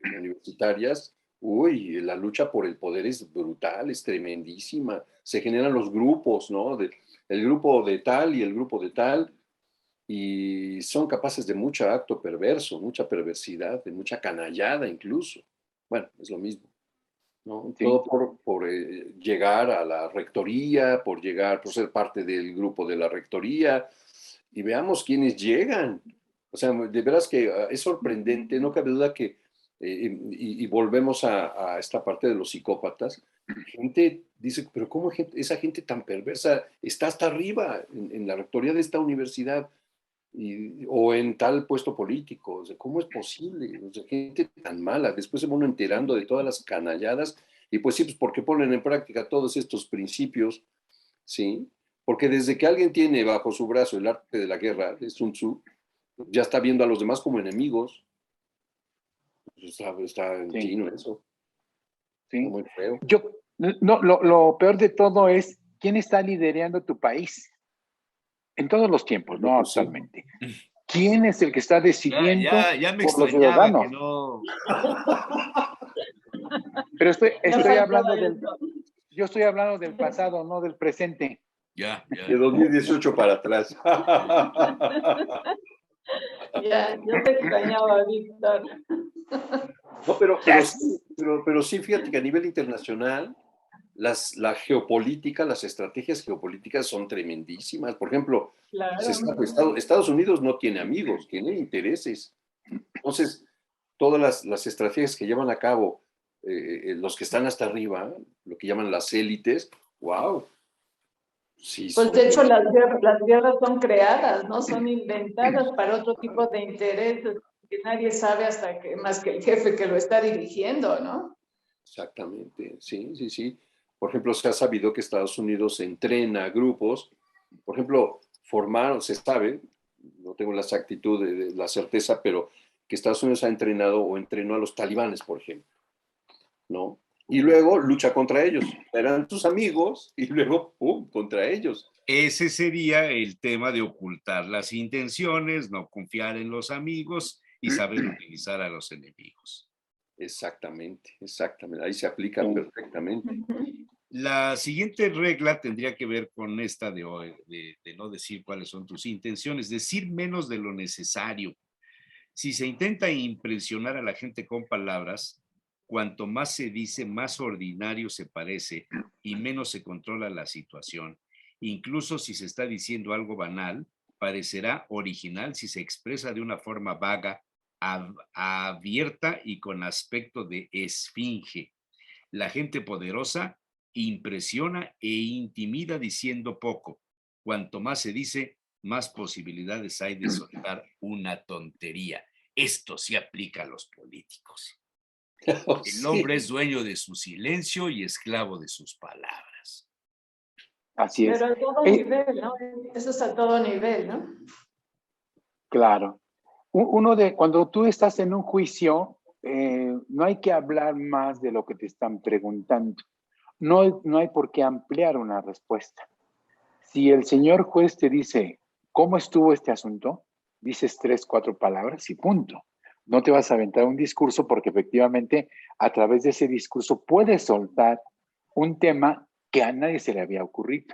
universitarias, uy, la lucha por el poder es brutal, es tremendísima. Se generan los grupos, ¿no? El grupo de tal y el grupo de tal, y son capaces de mucho acto perverso, mucha perversidad, de mucha canallada incluso. Bueno, es lo mismo, ¿no? Sí. Todo por llegar a la rectoría, por ser parte del grupo de la rectoría, y veamos quiénes llegan. O sea, de veras que es sorprendente, no cabe duda que, y volvemos a esta parte de los psicópatas, gente dice, pero ¿cómo esa gente tan perversa está hasta arriba en la rectoría de esta universidad o en tal puesto político? O sea, ¿cómo es posible? O sea, gente tan mala. Después se van enterando de todas las canalladas y pues sí, pues porque ponen en práctica todos estos principios, ¿sí? Porque desde que alguien tiene bajo su brazo el arte de la guerra, de Sun Tzu, ya está viendo a los demás como enemigos. Está en Sí. chino eso. Sí. Está muy feo. No, lo peor de todo es quién está liderando tu país en todos los tiempos, no Pues sí. actualmente. ¿Quién es el que está decidiendo Ya me por los extrañaba ciudadanos? que no. Pero yo estoy hablando del Ya. pasado, no del presente. Ya. De 2018 para atrás. Ya te extrañaba, Víctor. No, pero sí, fíjate que a nivel internacional, la geopolítica, las estrategias geopolíticas son tremendísimas. Por ejemplo, Claro. Estados Unidos no tiene amigos, tiene intereses. Entonces, todas las estrategias que llevan a cabo los que están hasta arriba, lo que llaman las élites, wow. Sí, Pues de hecho las guerras son creadas, ¿no? Son inventadas para otro tipo de intereses que nadie sabe más que el jefe que lo está dirigiendo, ¿no? Exactamente, sí. Por ejemplo, se ha sabido que Estados Unidos entrena grupos, por ejemplo, se sabe, no tengo la exactitud de la certeza, pero que Estados Unidos ha entrenado o entrenó a los talibanes, por ejemplo, ¿no? Y luego lucha contra ellos. Eran sus amigos y luego, ¡pum!, contra ellos. Ese sería el tema de ocultar las intenciones, no confiar en los amigos y saber utilizar a los enemigos. Exactamente. Ahí se aplica perfectamente. La siguiente regla tendría que ver con esta de no decir cuáles son tus intenciones, decir menos de lo necesario. Si se intenta impresionar a la gente con palabras, cuanto más se dice, más ordinario se parece y menos se controla la situación. Incluso si se está diciendo algo banal, parecerá original si se expresa de una forma vaga, abierta y con aspecto de esfinge. La gente poderosa impresiona e intimida diciendo poco. Cuanto más se dice, más posibilidades hay de soltar una tontería. Esto sí aplica a los políticos. El hombre es dueño de su silencio y esclavo de sus palabras. Así es. Pero a todo nivel, ¿no? Eso es a todo nivel, ¿no? Claro. Cuando tú estás en un juicio, no hay que hablar más de lo que te están preguntando. No hay por qué ampliar una respuesta. Si el señor juez te dice, ¿cómo estuvo este asunto? Dices 3, 4 palabras y punto. No te vas a aventar un discurso porque efectivamente a través de ese discurso puedes soltar un tema que a nadie se le había ocurrido.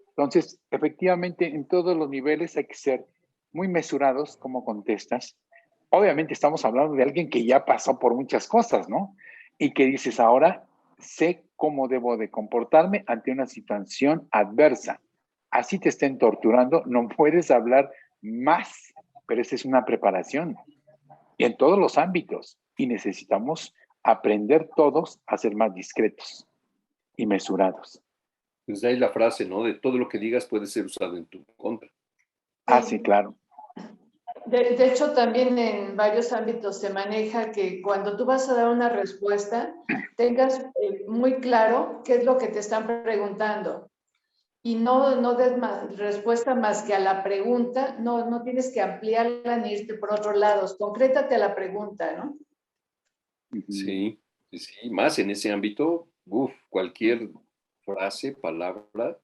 Entonces, efectivamente, en todos los niveles hay que ser muy mesurados como contestas. Obviamente estamos hablando de alguien que ya pasó por muchas cosas, ¿no? Y que dices, ahora sé cómo debo de comportarme ante una situación adversa. Así te estén torturando, no puedes hablar más, pero esa es una preparación. Y en todos los ámbitos. Y necesitamos aprender todos a ser más discretos y mesurados. Pues de ahí la frase, ¿no? De todo lo que digas puede ser usado en tu contra. Ah, sí, claro. De hecho, también en varios ámbitos se maneja que cuando tú vas a dar una respuesta, tengas muy claro qué es lo que te están preguntando y no des respuesta más que a la pregunta, no tienes que ampliarla ni irte por otros lados, concrétate a la pregunta, ¿no? Sí, sí, más en ese ámbito, cualquier frase, palabra,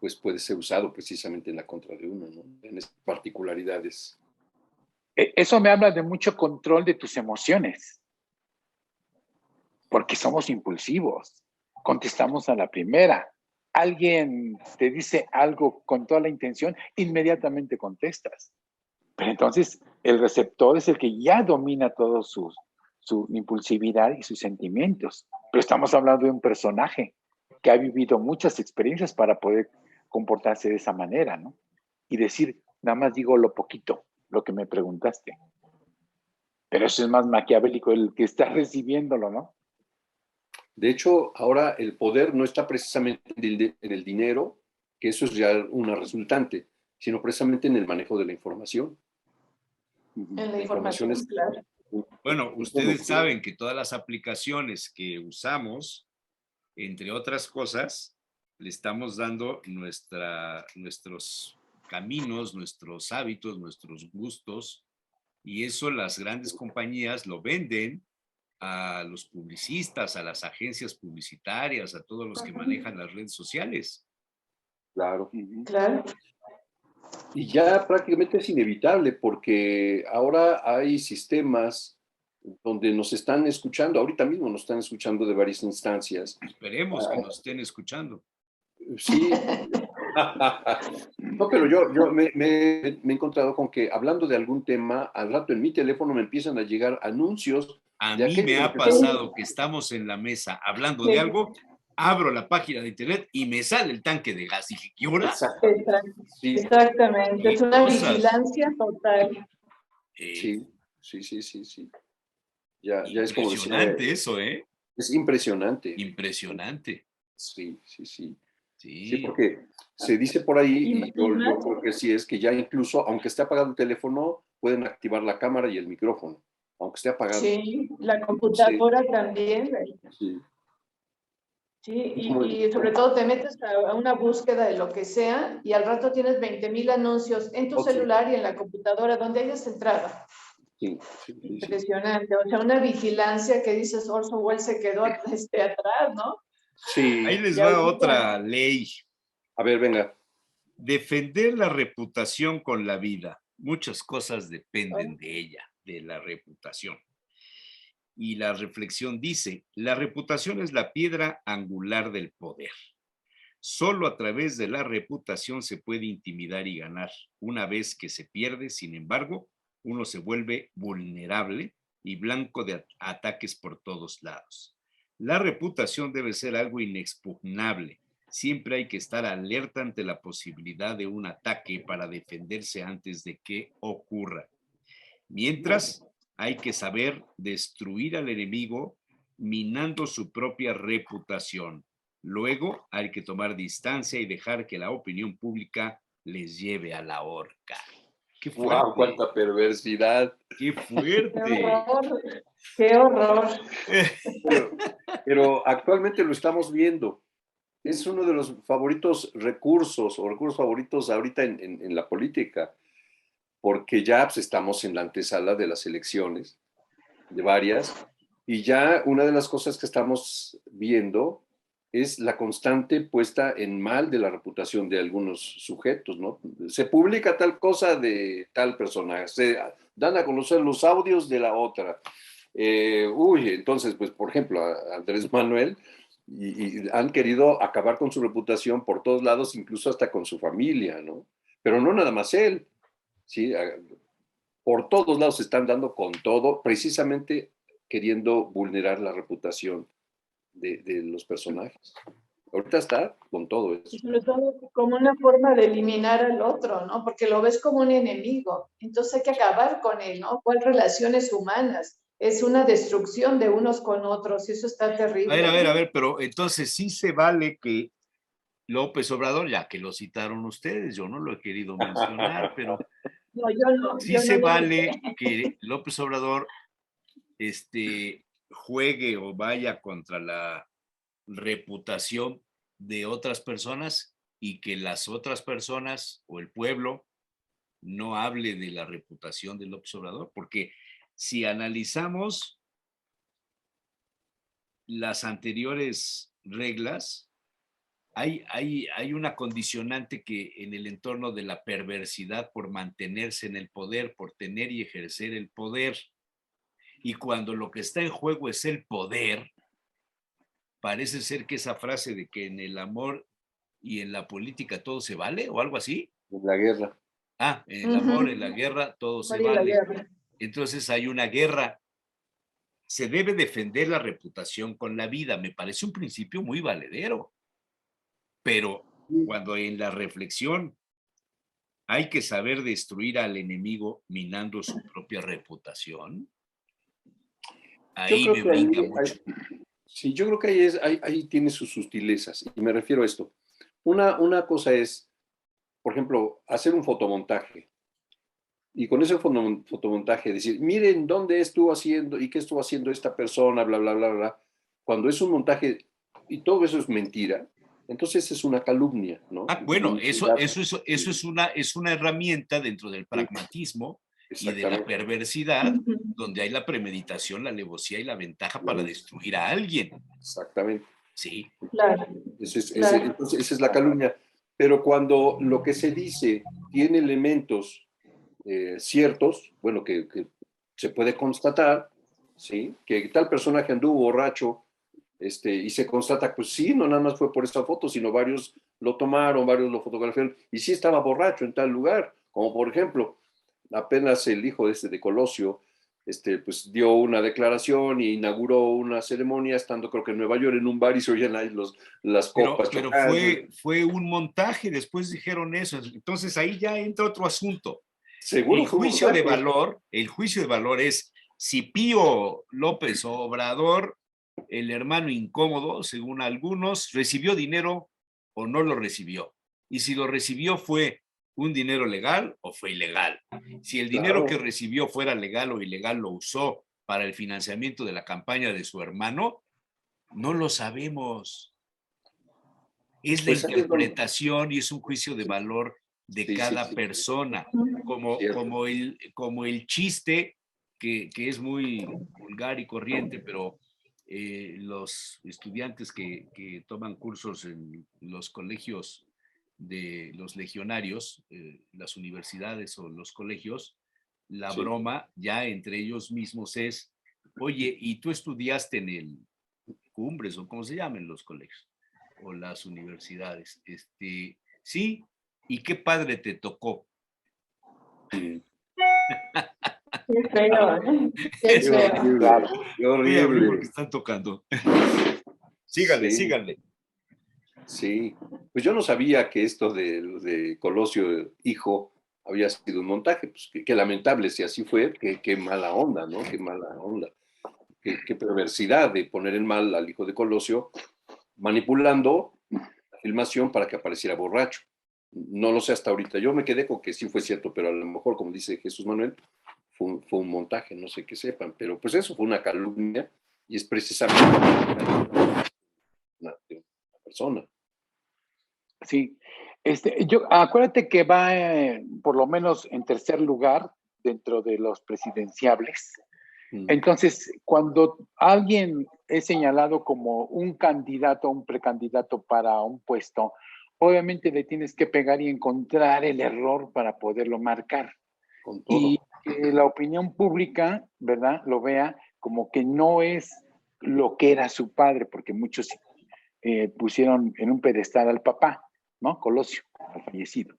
pues puede ser usado precisamente en la contra de uno, ¿no? En esas particularidades. Eso me habla de mucho control de tus emociones, porque somos impulsivos, contestamos a la primera. Alguien te dice algo con toda la intención, inmediatamente contestas. Pero entonces el receptor es el que ya domina todo su impulsividad y sus sentimientos. Pero estamos hablando de un personaje que ha vivido muchas experiencias para poder comportarse de esa manera, ¿no? Y decir, nada más digo lo poquito, lo que me preguntaste. Pero eso es más maquiavélico el que está recibiéndolo, ¿no? De hecho, ahora el poder no está precisamente en el dinero, que eso es ya una resultante, sino precisamente en el manejo de la información. En la información, es, claro. Bueno, ustedes saben que todas las aplicaciones que usamos, entre otras cosas, le estamos dando nuestros caminos, nuestros hábitos, nuestros gustos, y eso las grandes compañías lo venden a los publicistas, a las agencias publicitarias, a todos los que manejan las redes sociales. Claro. Claro. Y ya prácticamente es inevitable porque ahora hay sistemas donde nos están escuchando, ahorita mismo nos están escuchando de varias instancias. Esperemos que nos estén escuchando. Sí. No, pero yo me he encontrado con que hablando de algún tema, al rato en mi teléfono me empiezan a llegar anuncios. A de mí me ha que pasado que estamos en la mesa hablando de algo, abro la página de internet y me sale el tanque de gas. Y dije, ¿qué hora? Sí. Exactamente, es una cosas. vigilancia total. Sí. Ya es como decía, Impresionante eso, ¿eh? es impresionante. Impresionante. Sí. Sí. Sí, porque se dice por ahí, y yo Imagínate. creo que sí es que ya incluso, aunque esté apagado el teléfono, pueden activar la cámara y el micrófono, aunque esté apagado. Sí, la computadora también. Sí. Sí, y sobre todo te metes a una búsqueda de lo que sea y al rato tienes 20,000 anuncios en tu celular y en la computadora donde hayas entrado. Sí. Impresionante, o sea, una vigilancia que dices, Orson Welles se quedó atrás, ¿no? Sí. Ahí les Ya va ahorita. otra ley. A ver, venga. Defender la reputación con la vida. Muchas cosas dependen de ella, de la reputación. Y la reflexión dice, la reputación es la piedra angular del poder. Solo a través de la reputación se puede intimidar y ganar. Una vez que se pierde, sin embargo, uno se vuelve vulnerable y blanco de ataques por todos lados. La reputación debe ser algo inexpugnable. Siempre hay que estar alerta ante la posibilidad de un ataque para defenderse antes de que ocurra. Mientras, hay que saber destruir al enemigo minando su propia reputación. Luego hay que tomar distancia y dejar que la opinión pública les lleve a la horca. ¡Qué fuerte! ¡Wow! ¡Cuánta perversidad! ¡Qué fuerte! ¡Qué horror! ¡Qué horror! Pero actualmente lo estamos viendo. Es uno de los favoritos recursos o recursos favoritos ahorita en la política, porque ya pues, estamos en la antesala de las elecciones, de varias, y ya una de las cosas que estamos viendo es la constante puesta en mal de la reputación de algunos sujetos, ¿no? Se publica tal cosa de tal personaje, se dan a conocer los audios de la otra. Entonces, pues, por ejemplo, a Andrés Manuel, y han querido acabar con su reputación por todos lados, incluso hasta con su familia, ¿no? Pero no nada más él, ¿sí? Por todos lados se están dando con todo, precisamente queriendo vulnerar la reputación de los personajes. Ahorita está con todo eso. Y sobre todo como una forma de eliminar al otro, ¿no? Porque lo ves como un enemigo. Entonces hay que acabar con él, ¿no? ¿Cuál relaciones humanas? Es una destrucción de unos con otros y eso está terrible. A ver, pero entonces sí se vale que López Obrador, ya que lo citaron ustedes, yo no lo he querido mencionar, pero No, yo no, sí yo no se lo vale dije. que López Obrador juegue o vaya contra la reputación de otras personas y que las otras personas o el pueblo no hable de la reputación del López Obrador, porque si analizamos las anteriores reglas, hay una condicionante que en el entorno de la perversidad por mantenerse en el poder, por tener y ejercer el poder, y cuando lo que está en juego es el poder, parece ser que esa frase de que en el amor y en la política todo se vale o algo así. En la guerra. En el amor, en la guerra, todo se vale. Entonces hay una guerra. Se debe defender la reputación con la vida. Me parece un principio muy valedero. Pero cuando en la reflexión hay que saber destruir al enemigo minando su propia reputación, ahí me brinca mucho. Sí, yo creo que ahí tiene sus sutilezas, y me refiero a esto. Una cosa es, por ejemplo, hacer un fotomontaje, y con ese fotomontaje decir, miren dónde estuvo haciendo y qué estuvo haciendo esta persona, bla, bla, bla, bla. Cuando es un montaje y todo eso es mentira, entonces es una calumnia, ¿no? Bueno, eso es una herramienta dentro del pragmatismo y de la perversidad, donde hay la premeditación, la alevosía y la ventaja para destruir a alguien. Exactamente. Sí. Claro. Entonces, esa es la calumnia. Pero cuando lo que se dice tiene elementos ciertos, bueno, que se puede constatar, ¿sí? Que tal personaje anduvo borracho, y se constata, pues sí, no nada más fue por esa foto, sino varios lo tomaron, varios lo fotografiaron, y sí estaba borracho en tal lugar, como por ejemplo, apenas el hijo de Colosio, pues dio una declaración e inauguró una ceremonia, estando creo que en Nueva York, en un bar, y se oían ahí las copas pero fue un montaje, después dijeron eso, entonces ahí ya entra otro asunto. Seguro el juicio de valor es si Pío López Obrador, el hermano incómodo, según algunos, recibió dinero o no lo recibió. Y si lo recibió, ¿fue un dinero legal o fue ilegal? Si el dinero que recibió fuera legal o ilegal, lo usó para el financiamiento de la campaña de su hermano, no lo sabemos. Es la interpretación y es un juicio de valor de cada persona, como el chiste que es muy vulgar y corriente, pero los estudiantes que toman cursos en los colegios de los legionarios, las universidades o los colegios, la broma ya entre ellos mismos es, oye, ¿y tú estudiaste en el Cumbres o cómo se llaman los colegios o las universidades? Sí, ¿y qué padre te tocó? Qué feo, Qué feo. Claro. Qué Voy a abrir horrible. porque están tocando. Síganle. Sí, pues yo no sabía que esto de Colosio, hijo, había sido un montaje. Pues qué lamentable si así fue, qué mala onda, ¿no? Qué mala onda. Qué perversidad de poner en mal al hijo de Colosio, manipulando la filmación para que apareciera borracho. No lo sé hasta ahorita. Yo me quedé con que sí fue cierto, pero a lo mejor, como dice Jesús Manuel, fue un montaje, no sé qué sepan. Pero pues eso fue una calumnia, y es precisamente una persona. Sí. Acuérdate que va por lo menos en tercer lugar dentro de los presidenciables. Entonces, cuando alguien es señalado como un candidato, un precandidato para un puesto, obviamente le tienes que pegar y encontrar el error para poderlo marcar. Con todo. Y que la opinión pública, ¿verdad?, lo vea como que no es lo que era su padre, porque muchos pusieron en un pedestal al papá, ¿no? Colosio, al fallecido.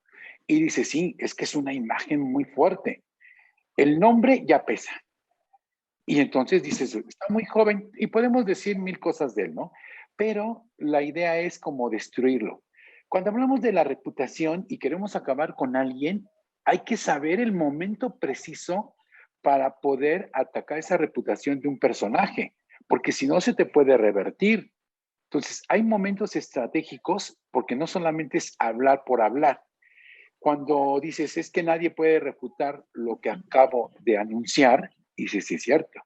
Y dice, sí, es que es una imagen muy fuerte. El nombre ya pesa. Y entonces dices, está muy joven y podemos decir mil cosas de él, ¿no? Pero la idea es como destruirlo. Cuando hablamos de la reputación y queremos acabar con alguien, hay que saber el momento preciso para poder atacar esa reputación de un personaje, porque si no se te puede revertir. Entonces, hay momentos estratégicos porque no solamente es hablar por hablar. Cuando dices, es que nadie puede refutar lo que acabo de anunciar, dices, sí es cierto.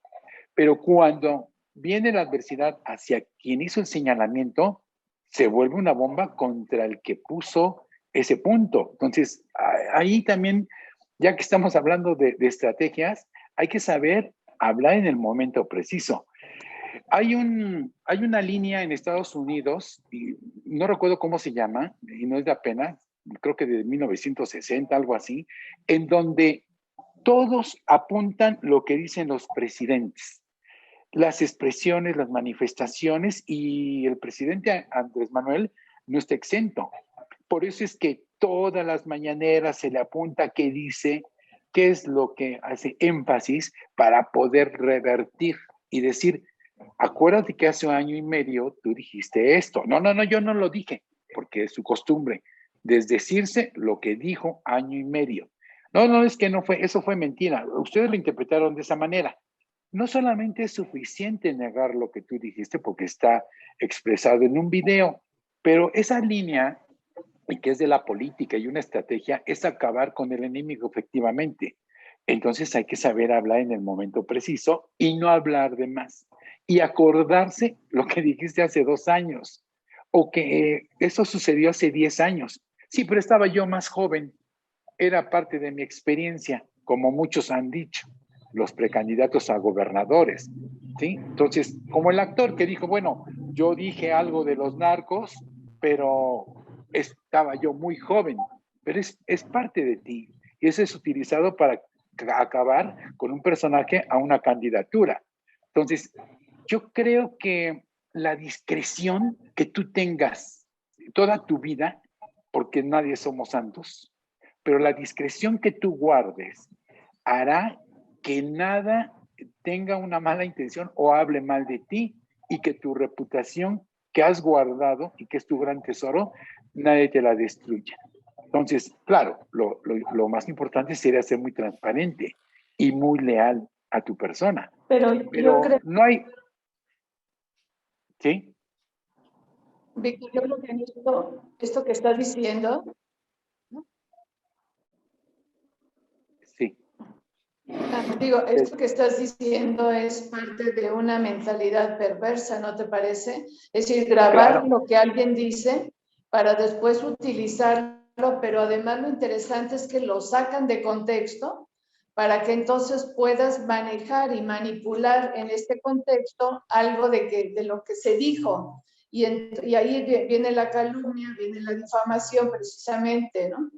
Pero cuando viene la adversidad hacia quien hizo el señalamiento, se vuelve una bomba contra el que puso ese punto. Entonces, ahí también, ya que estamos hablando de estrategias, hay que saber hablar en el momento preciso. Hay una línea en Estados Unidos, y no recuerdo cómo se llama, y no es de apenas, creo que de 1960, algo así, en donde todos apuntan lo que dicen los presidentes, las expresiones, las manifestaciones, y el presidente Andrés Manuel no está exento. Por eso es que todas las mañaneras se le apunta qué dice, qué es lo que hace énfasis para poder revertir y decir, acuérdate que hace 1 año y medio tú dijiste esto. No, yo no lo dije, porque es su costumbre, desdecirse lo que dijo 1 año y medio. No, es que no fue, eso fue mentira. Ustedes lo interpretaron de esa manera. No solamente es suficiente negar lo que tú dijiste porque está expresado en un video, pero esa línea, y que es de la política y una estrategia, es acabar con el enemigo efectivamente. Entonces hay que saber hablar en el momento preciso y no hablar de más. Y acordarse lo que dijiste hace 2 años o que eso sucedió hace 10 años. Sí, pero estaba yo más joven. Era parte de mi experiencia, como muchos han dicho, los precandidatos a gobernadores. ¿Sí? Entonces, como el actor que dijo, bueno, yo dije algo de los narcos, pero estaba yo muy joven, pero es parte de ti. Y eso es utilizado para acabar con un personaje a una candidatura. Entonces, yo creo que la discreción que tú tengas toda tu vida, porque nadie somos santos, pero la discreción que tú guardes hará que nada tenga una mala intención o hable mal de ti y que tu reputación que has guardado y que es tu gran tesoro, nadie te la destruya. Entonces, claro, lo más importante sería ser muy transparente y muy leal a tu persona. Pero yo creo, no hay... ¿Sí? Víctor, yo creo que esto que estás diciendo, Sí. digo, esto que estás diciendo es parte de una mentalidad perversa, ¿no te parece? Es decir, grabar Claro. lo que alguien dice para después utilizarlo, pero además lo interesante es que lo sacan de contexto para que entonces puedas manejar y manipular en este contexto algo de lo que se dijo. Y ahí viene la calumnia, viene la difamación precisamente, ¿no?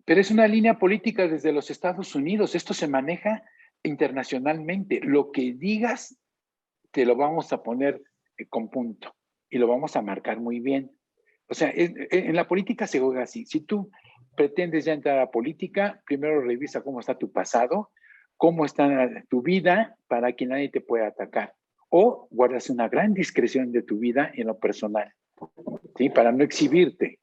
Pero es una línea política desde los Estados Unidos. Esto se maneja internacionalmente. Lo que digas, te lo vamos a poner con punto y lo vamos a marcar muy bien. O sea, en la política se juega así. Si tú pretendes ya entrar a la política, primero revisa cómo está tu pasado, cómo está tu vida para que nadie te pueda atacar. O guardas una gran discreción de tu vida en lo personal, ¿sí? Para no exhibirte.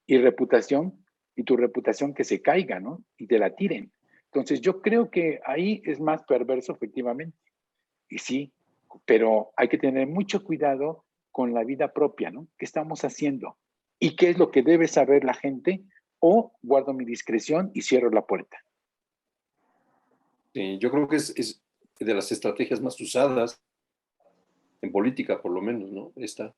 Y tu reputación que se caiga, ¿no? Y te la tiren. Entonces, yo creo que ahí es más perverso, efectivamente. Y sí, pero hay que tener mucho cuidado con la vida propia, ¿no? ¿Qué estamos haciendo? ¿Y qué es lo que debe saber la gente? O guardo mi discreción y cierro la puerta. Yo creo que es de las estrategias más usadas en política, por lo menos, ¿no? Esta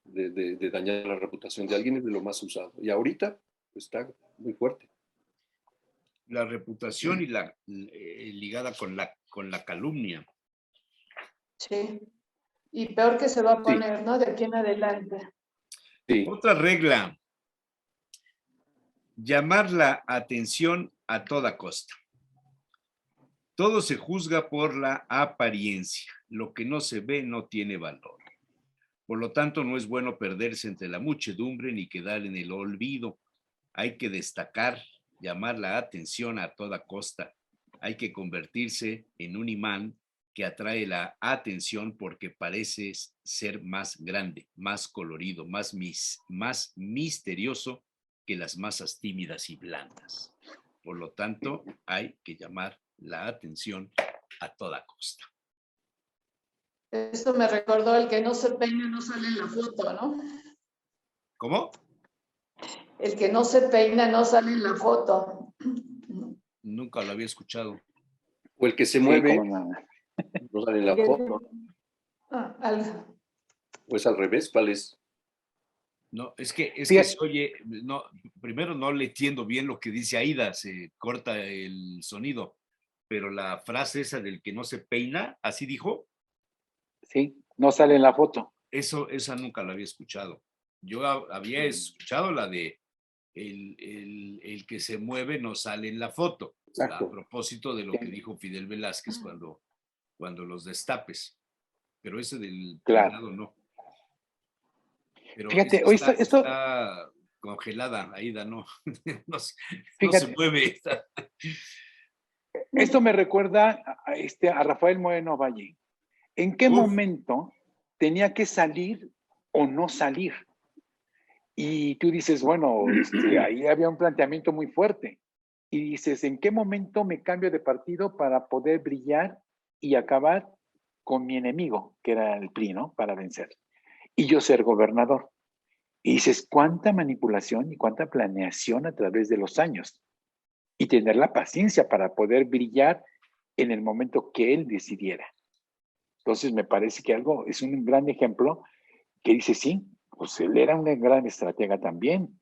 de dañar la reputación de alguien es de lo más usado. Y ahorita pues, está muy fuerte. La reputación y ligada con la calumnia. Sí. Y peor que se va a poner, Sí. ¿no? De aquí en adelante. Sí. Otra regla, llamar la atención a toda costa. Todo se juzga por la apariencia. Lo que no se ve no tiene valor. Por lo tanto, no es bueno perderse entre la muchedumbre ni quedar en el olvido. Hay que destacar, llamar la atención a toda costa. Hay que convertirse en un imán que atrae la atención porque parece ser más grande, más colorido, más misterioso que las masas tímidas y blandas. Por lo tanto, hay que llamar la atención a toda costa. Esto me recordó el que no se peina, no sale en la foto, ¿no? ¿Cómo? El que no se peina no sale en la foto. Nunca lo había escuchado. O el que se Sí, mueve, como no. no sale en la foto. O es al revés, ¿cuál es? No, es que Fíjate, se oye, no, primero no le entiendo bien lo que dice Aida, se corta el sonido, pero la frase esa del que no se peina, así dijo, sí, no sale en la foto. esa nunca la había escuchado. Yo había escuchado la de el que se mueve no sale en la foto, a Exacto. propósito de lo que dijo Fidel Velázquez cuando los destapes, pero ese del Claro. peinado no. Pero Fíjate, hoy está congelada, Aida, no, no, no se fíjate, mueve. esto me recuerda a Rafael Moreno Valle. ¿En qué Uf, momento tenía que salir o no salir? Y tú dices, bueno, ahí había un planteamiento muy fuerte. Y dices, ¿en qué momento me cambio de partido para poder brillar y acabar con mi enemigo, que era el PRI, ¿no? Para vencer. Y yo ser gobernador. Y dices, ¿cuánta manipulación y cuánta planeación a través de los años? Y tener la paciencia para poder brillar en el momento que él decidiera. Entonces me parece que algo es un gran ejemplo que dice, sí, pues él era un gran estratega también,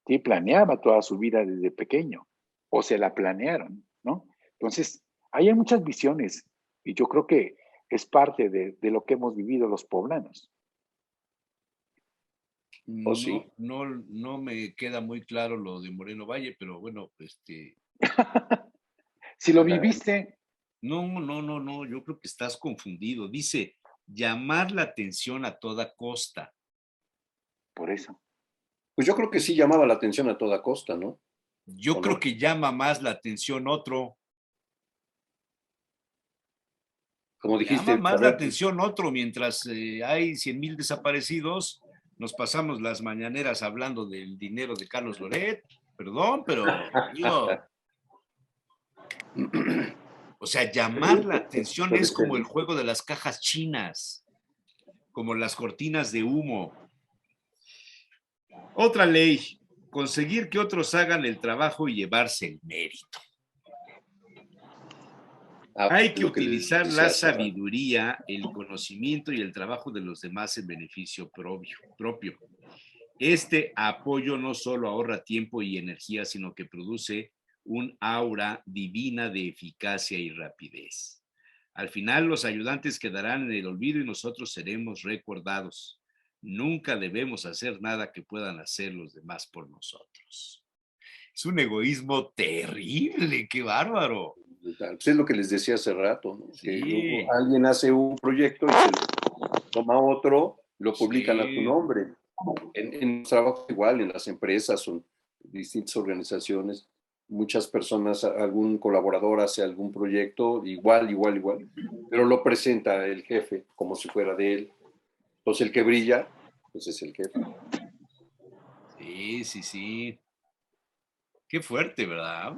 sí, planeaba toda su vida desde pequeño, o se la planearon, ¿no? Entonces, hay muchas visiones, y yo creo que es parte de lo que hemos vivido los poblanos. ¿O sí? no me queda muy claro lo de Moreno Valle, pero bueno, Si lo viviste, no, yo creo que estás confundido. Dice, llamar la atención a toda costa. por eso. Pues yo creo que sí llamaba la atención a toda costa, ¿no? Yo ¿O creo no? que llama más la atención otro. Como Llama dijiste, a más la ver, atención otro. Mientras hay 100,000 desaparecidos, nos pasamos las mañaneras hablando del dinero de Carlos Loret. Perdón, pero digo, o sea, llamar la atención puede es como ser. el juego de las cajas chinas, como las cortinas de humo. Otra ley, conseguir que otros hagan el trabajo y llevarse el mérito. Hay que Lo que les utilizar la decía hace rato. sabiduría, el conocimiento y el trabajo de los demás en beneficio propio. Este apoyo no solo ahorra tiempo y energía, sino que produce un aura divina de eficacia y rapidez. Al final, los ayudantes quedarán en el olvido y nosotros seremos recordados. Nunca debemos hacer nada que puedan hacer los demás por nosotros. Es un egoísmo terrible, qué bárbaro. Pues es lo que les decía hace rato, ¿no? Que luego Sí, alguien hace un proyecto y se lo toma otro, lo publican a tu sí. nombre. En los trabajos igual, en las empresas, son distintas organizaciones, muchas personas, algún colaborador hace algún proyecto, igual, pero lo presenta el jefe como si fuera de él. Entonces el que brilla, pues es el jefe. Sí. Qué fuerte, ¿verdad?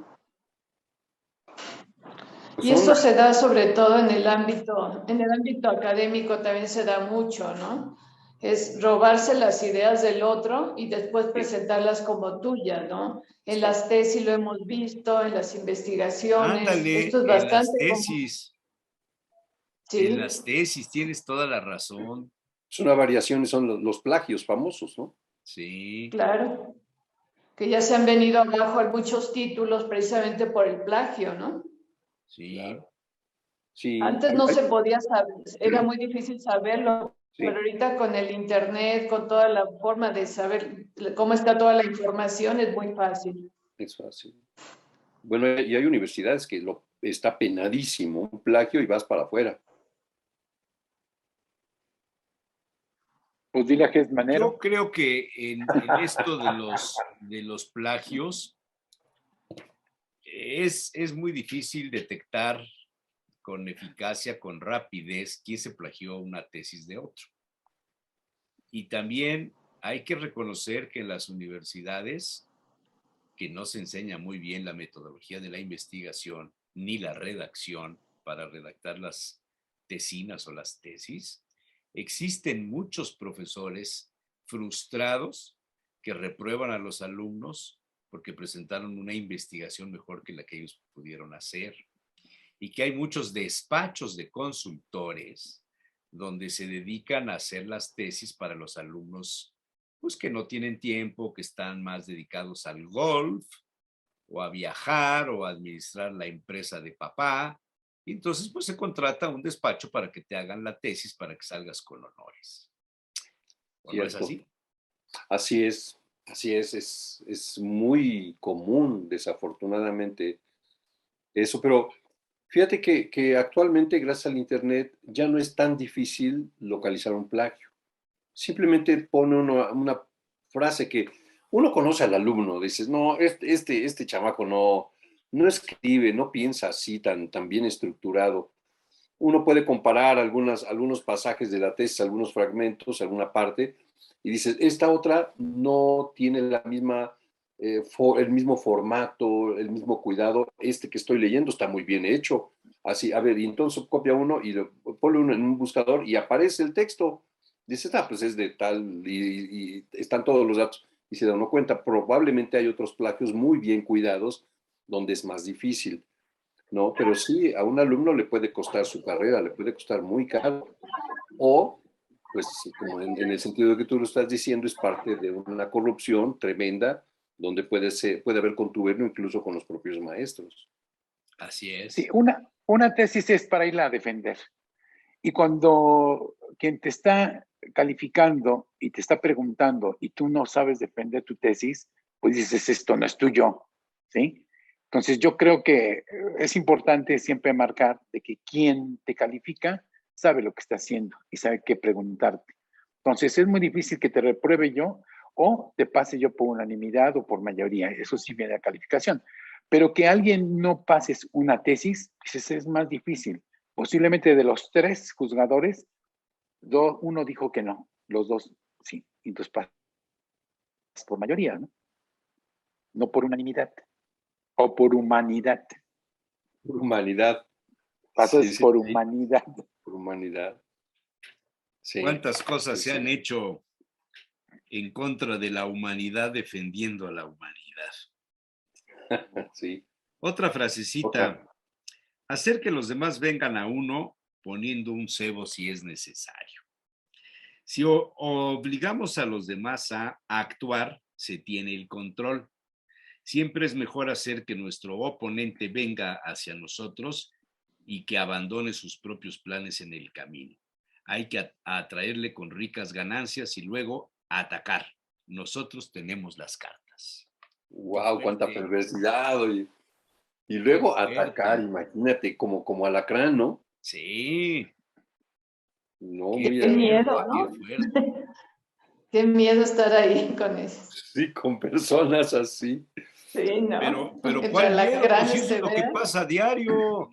Pues Y son, eso se da sobre todo en el ámbito académico también se da mucho, ¿no? Es robarse las ideas del otro y después presentarlas como tuyas, ¿no? En las tesis lo hemos visto, en las investigaciones, Ándale, esto es bastante común. en Sí, las tesis tienes toda la razón. es una variación, son los plagios famosos, ¿no? Sí, claro, que ya se han venido abajo en muchos títulos precisamente por el plagio, ¿no? sí. Claro. Sí, Antes no se podía saber, era muy difícil saberlo, pero sí, ahorita con el internet, con toda la forma de saber cómo está toda la información, es muy fácil. es fácil. Bueno, y hay universidades que está penadísimo, un plagio y vas para afuera. Pues dile a Gess Manero. Yo creo que en esto de los plagios es muy difícil detectar con eficacia, con rapidez, quién se plagió una tesis de otro. Y también hay que reconocer que en las universidades, que no se enseña muy bien la metodología de la investigación ni la redacción para redactar las tesinas o las tesis, existen muchos profesores frustrados que reprueban a los alumnos porque presentaron una investigación mejor que la que ellos pudieron hacer. Y que hay muchos despachos de consultores donde se dedican a hacer las tesis para los alumnos pues que no tienen tiempo, que están más dedicados al golf o a viajar o a administrar la empresa de papá. Y entonces pues se contrata un despacho para que te hagan la tesis para que salgas con honores. ¿O no es así? Así es muy común, desafortunadamente, eso, pero fíjate que actualmente, gracias al Internet, ya no es tan difícil localizar un plagio. Simplemente pone una frase que uno conoce al alumno, dices, no, este chamaco no escribe, no piensa así tan bien estructurado. Uno puede comparar algunos pasajes de la tesis, algunos fragmentos, alguna parte, y dices, esta otra no tiene el mismo formato, el mismo cuidado, este que estoy leyendo está muy bien hecho. Así, a ver, y entonces copia uno y pone uno en un buscador y aparece el texto. Dices, pues es de tal, y están todos los datos. Y se da uno cuenta, probablemente hay otros plagios muy bien cuidados donde es más difícil, ¿no? Pero sí, a un alumno le puede costar su carrera, le puede costar muy caro. O, pues, como en el sentido de que tú lo estás diciendo, es parte de una corrupción tremenda donde puede haber contubernio incluso con los propios maestros. Así es. Sí, una tesis es para irla a defender. Y cuando quien te está calificando y te está preguntando y tú no sabes defender tu tesis, pues dices, esto no es tuyo, ¿sí? Entonces yo creo que es importante siempre marcar de que quien te califica sabe lo que está haciendo y sabe qué preguntarte. Entonces es muy difícil que te repruebe yo o te pase yo por unanimidad o por mayoría. Eso sí viene a calificación. Pero que alguien no pases una tesis, pues es más difícil. Posiblemente de los 3 juzgadores, uno dijo que no, los 2 sí. Entonces pasas por mayoría, ¿no? No por unanimidad o por humanidad. Por humanidad. Pasas Sí, por humanidad. por humanidad. Sí. ¿Cuántas cosas se han hecho en contra de la humanidad defendiendo a la humanidad? Sí. Otra frasecita. Hacer que los demás vengan a uno poniendo un cebo si es necesario. Si obligamos a los demás a actuar, se tiene el control. Siempre es mejor hacer que nuestro oponente venga hacia nosotros y que abandone sus propios planes en el camino. Hay que atraerle con ricas ganancias y luego atacar. Nosotros tenemos las cartas. ¡Wow! ¡Cuánta perversidad! Y luego atacar, imagínate, como alacrán, ¿no? Sí. No, qué miedo, ¿no? Qué miedo estar ahí con eso. Sí, con personas así. Sí, no. Pero ¿cuál miedo? Pues eso es lo que pasa a diario.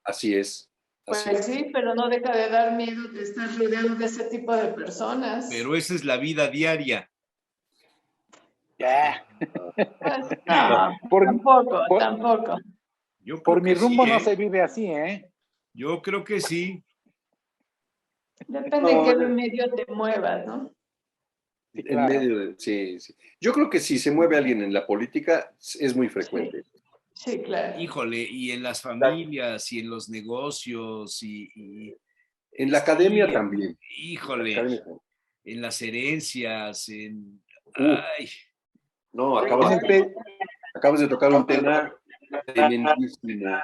Así es. Pues sí, pero no deja de dar miedo de estar rodeado de ese tipo de personas. Pero esa es la vida diaria. No, tampoco. Yo creo por mi rumbo sí, no se vive así, ¿eh? Yo creo que sí. Depende en qué medio te muevas, ¿no? Sí, claro. Sí. Yo creo que si se mueve alguien en la política, es muy frecuente. Sí, claro. Híjole, y en las familias, y en los negocios, en la academia también. Híjole, en las herencias, ay. No, acabas de tocar un tema tremendísimo.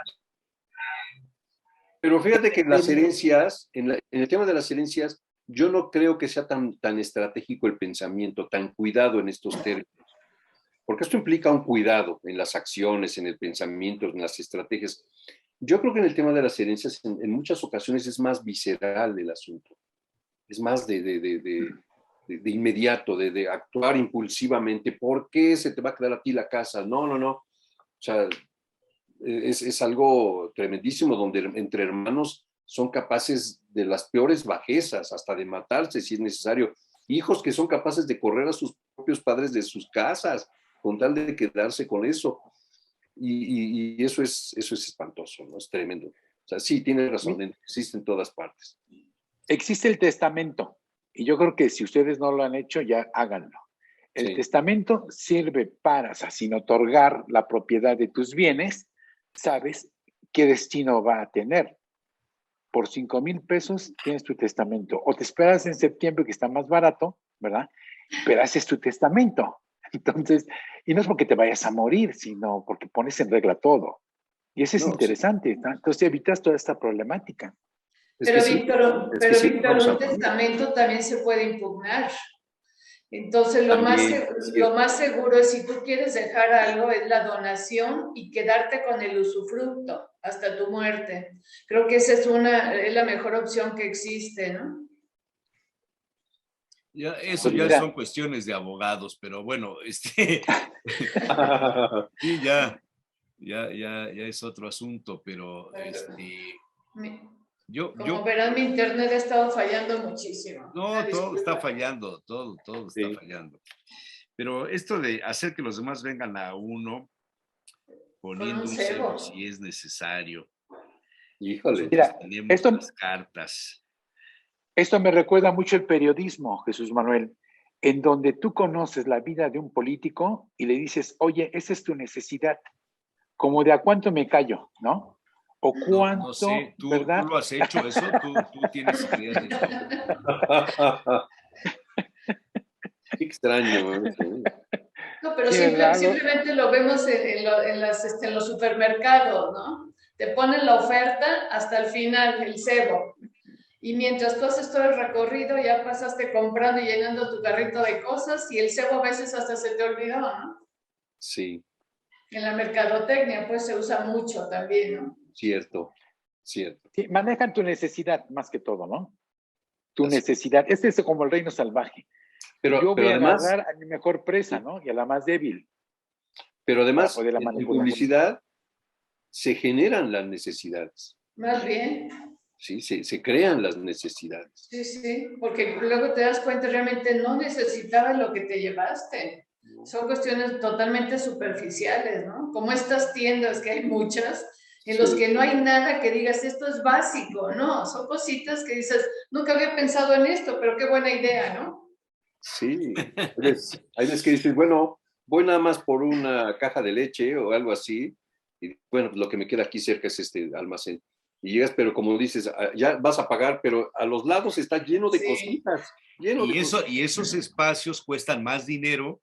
Pero fíjate que las herencias, en el tema de las herencias, yo no creo que sea tan estratégico el pensamiento, tan cuidado en estos términos. Porque esto implica un cuidado en las acciones, en el pensamiento, en las estrategias. Yo creo que en el tema de las herencias, en muchas ocasiones es más visceral el asunto. Es más de inmediato, de actuar impulsivamente. ¿Por qué se te va a quedar a ti la casa? No. O sea, es algo tremendísimo donde entre hermanos son capaces de las peores bajezas, hasta de matarse si es necesario. Hijos que son capaces de correr a sus propios padres de sus casas con tal de quedarse con eso. Y eso es espantoso, ¿no? Es tremendo. O sea, sí, tiene razón, existe en todas partes. Existe el testamento, y yo creo que si ustedes no lo han hecho, ya háganlo. El Sí. testamento sirve para, o sea, sin otorgar la propiedad de tus bienes, sabes qué destino va a tener. Por 5,000 pesos tienes tu testamento. O te esperas en septiembre, que está más barato, ¿verdad? Pero haces tu testamento. Entonces, y no es porque te vayas a morir, sino porque pones en regla todo. Y eso es No, sí. interesante, ¿no? Entonces evitas toda esta problemática. Es que sí, es que sí, vamos a Un morir. testamento también se puede impugnar. Entonces, También, es lo cierto. más seguro es, si tú quieres dejar algo, es la donación y quedarte con el usufructo hasta tu muerte. Creo que esa es la mejor opción que existe, ¿no? Ya, eso Pues ya mira, son cuestiones de abogados, pero bueno, sí, ya es otro asunto, pero Mi- yo, Como verán, mi internet ha estado fallando muchísimo. Una no, todo está disculpa. fallando, todo está Sí. fallando. Pero esto de hacer que los demás vengan a uno Con un poniendo un cebo cebo. si es necesario. Híjole. Nosotros mira, tenemos esto, las cartas. esto me recuerda mucho el periodismo, Jesús Manuel, en donde tú conoces la vida de un político y le dices, oye, esa es tu necesidad, como de a cuánto me callo, ¿no? O No sé, cuánto, ¿tú ¿verdad? lo has hecho eso? ¿Tú tienes idea de eso? Qué extraño eso, ¿eh? No, pero Sí, ¿verdad? simplemente lo vemos en los supermercados, ¿no? Te ponen la oferta hasta el final, el cebo. Y mientras tú haces todo el recorrido, ya pasaste comprando y llenando tu carrito de cosas, y el cebo a veces hasta se te olvidó, ¿no? Sí, En la mercadotecnia, pues se usa mucho también, ¿no? cierto, cierto. Sí, manejan tu necesidad más que todo, ¿no? Tu Así. necesidad. Este es como el reino salvaje. Yo Pero voy a además, agarrar a mi mejor presa, sí, ¿no? Y a la más débil pero para además poderla en manipular. publicidad se generan las necesidades, Más bien, ¿sí? Se crean las necesidades. sí, sí, porque luego te das cuenta, realmente no necesitabas lo que te llevaste. Son cuestiones totalmente superficiales, ¿no? Como estas tiendas que hay muchas, en los Sí, que no hay nada que digas, esto es básico, no, son cositas que dices, nunca había pensado en esto, pero qué buena idea, ¿no? sí. Hay veces que dices, bueno, voy nada más por una caja de leche o algo así, y bueno, lo que me queda aquí cerca es este almacén. Y llegas, pero como dices, ya vas a pagar, pero a los lados está lleno de Sí, cositas, lleno de cositas. Y esos espacios cuestan más dinero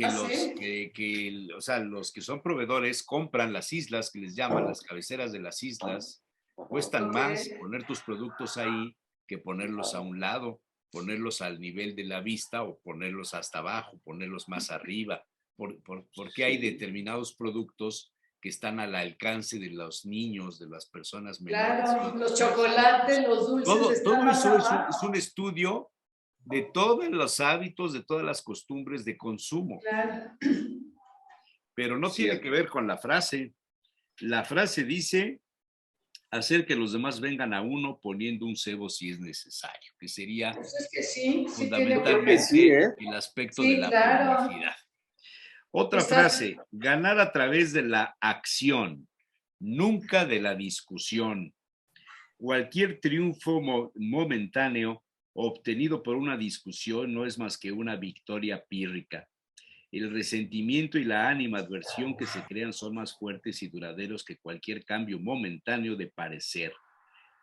así. o sea, los que son proveedores compran las islas, que les llaman las cabeceras de las islas, cuestan Ok. más poner tus productos ahí que ponerlos a un lado, ponerlos al nivel de la vista o ponerlos hasta abajo, ponerlos más arriba, porque hay determinados productos que están al alcance de los niños, de las personas menores y Claro, los otros más chocolates, adultos. los dulces están Todo más eso es un abajo. estudio de todos los hábitos, de todas las costumbres de consumo, Claro. pero no tiene que Cierto. ver con la frase. La frase dice hacer que los demás vengan a uno poniendo un cebo si es necesario, que sería Pues es que sí, sí tiene Yo creo que buena. sí, fundamentalmente ¿eh? el aspecto de Sí, la claro. publicidad. Otra Está, frase, ganar a través de la acción, nunca de la discusión. Cualquier triunfo momentáneo obtenido por una discusión no es más que una victoria pírrica. El resentimiento y la animadversión que se crean son más fuertes y duraderos que cualquier cambio momentáneo de parecer.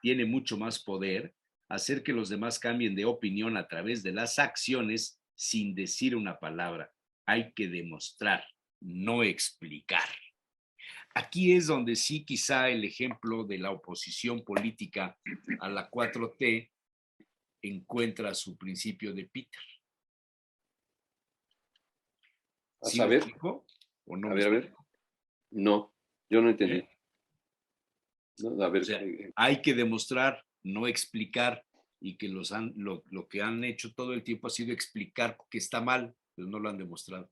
Tiene mucho más poder hacer que los demás cambien de opinión a través de las acciones sin decir una palabra. Hay que demostrar, no explicar. Aquí es donde sí quizá el ejemplo de la oposición política a la 4T encuentra su principio de Peter. A ¿Sí me saber, explico o no a me ver, a ver. explico? No, yo no entendí. ¿Eh? No, a O ver, sea, hay que demostrar, no explicar, y que lo que han hecho todo el tiempo ha sido explicar que está mal, pero no lo han demostrado.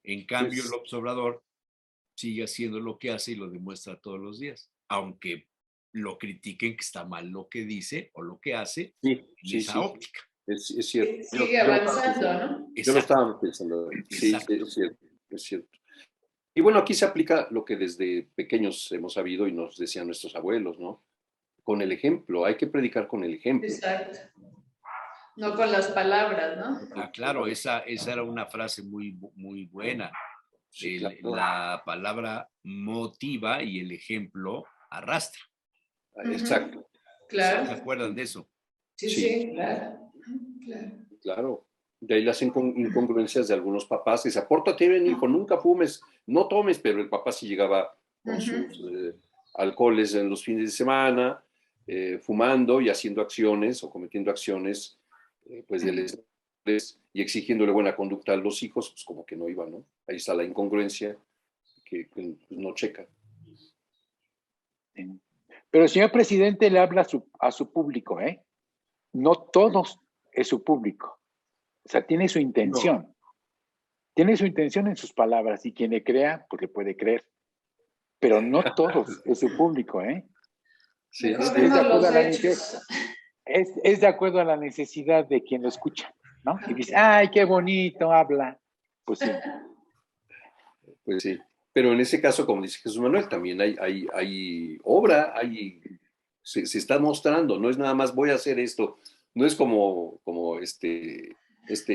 En cambio, el pues observador sigue haciendo lo que hace y lo demuestra todos los días, aunque lo critiquen que está mal lo que dice o lo que hace sí, en sí, esa sí, óptica. es cierto. sigue Yo lo estaba avanzando, pensando. ¿no? Yo lo Exacto, estaba pensando. Sí, exacto. es cierto, es cierto. Y bueno, aquí se aplica lo que desde pequeños hemos sabido y nos decían nuestros abuelos, ¿no? Con el ejemplo, hay que predicar con el ejemplo. Exacto. No con las palabras, ¿no? Ah, claro, esa era una frase muy, muy buena. Sí, claro. La palabra motiva y el ejemplo arrastra. Exacto. ¿Se Claro. acuerdan de eso? Sí, Sí. sí, claro. Claro. Claro. De ahí las incongruencias de algunos papás. Dice, apórtate bien, hijo, nunca fumes, no tomes, pero el papá sí llegaba con sus alcoholes en los fines de semana, fumando y haciendo acciones o cometiendo acciones pues del estrés y exigiéndole buena conducta a los hijos, pues como que no iba, ¿no? Ahí está la incongruencia que pues, no checa. Sí. Pero el señor presidente le habla a su público, ¿eh? No todos es su público. O sea, tiene su intención. No. Tiene su intención en sus palabras y quien le crea, pues le puede creer. Pero no todos es su público, ¿eh? Sí, Mejor sí. vemos los hechos. Es de acuerdo a la necesidad de quien lo escucha, ¿no? Y dice, ay, qué bonito habla. Pues sí. Pues sí. Pero en ese caso, como dice Jesús Manuel, también hay obra, se está mostrando, no es nada más voy a hacer esto, no es como este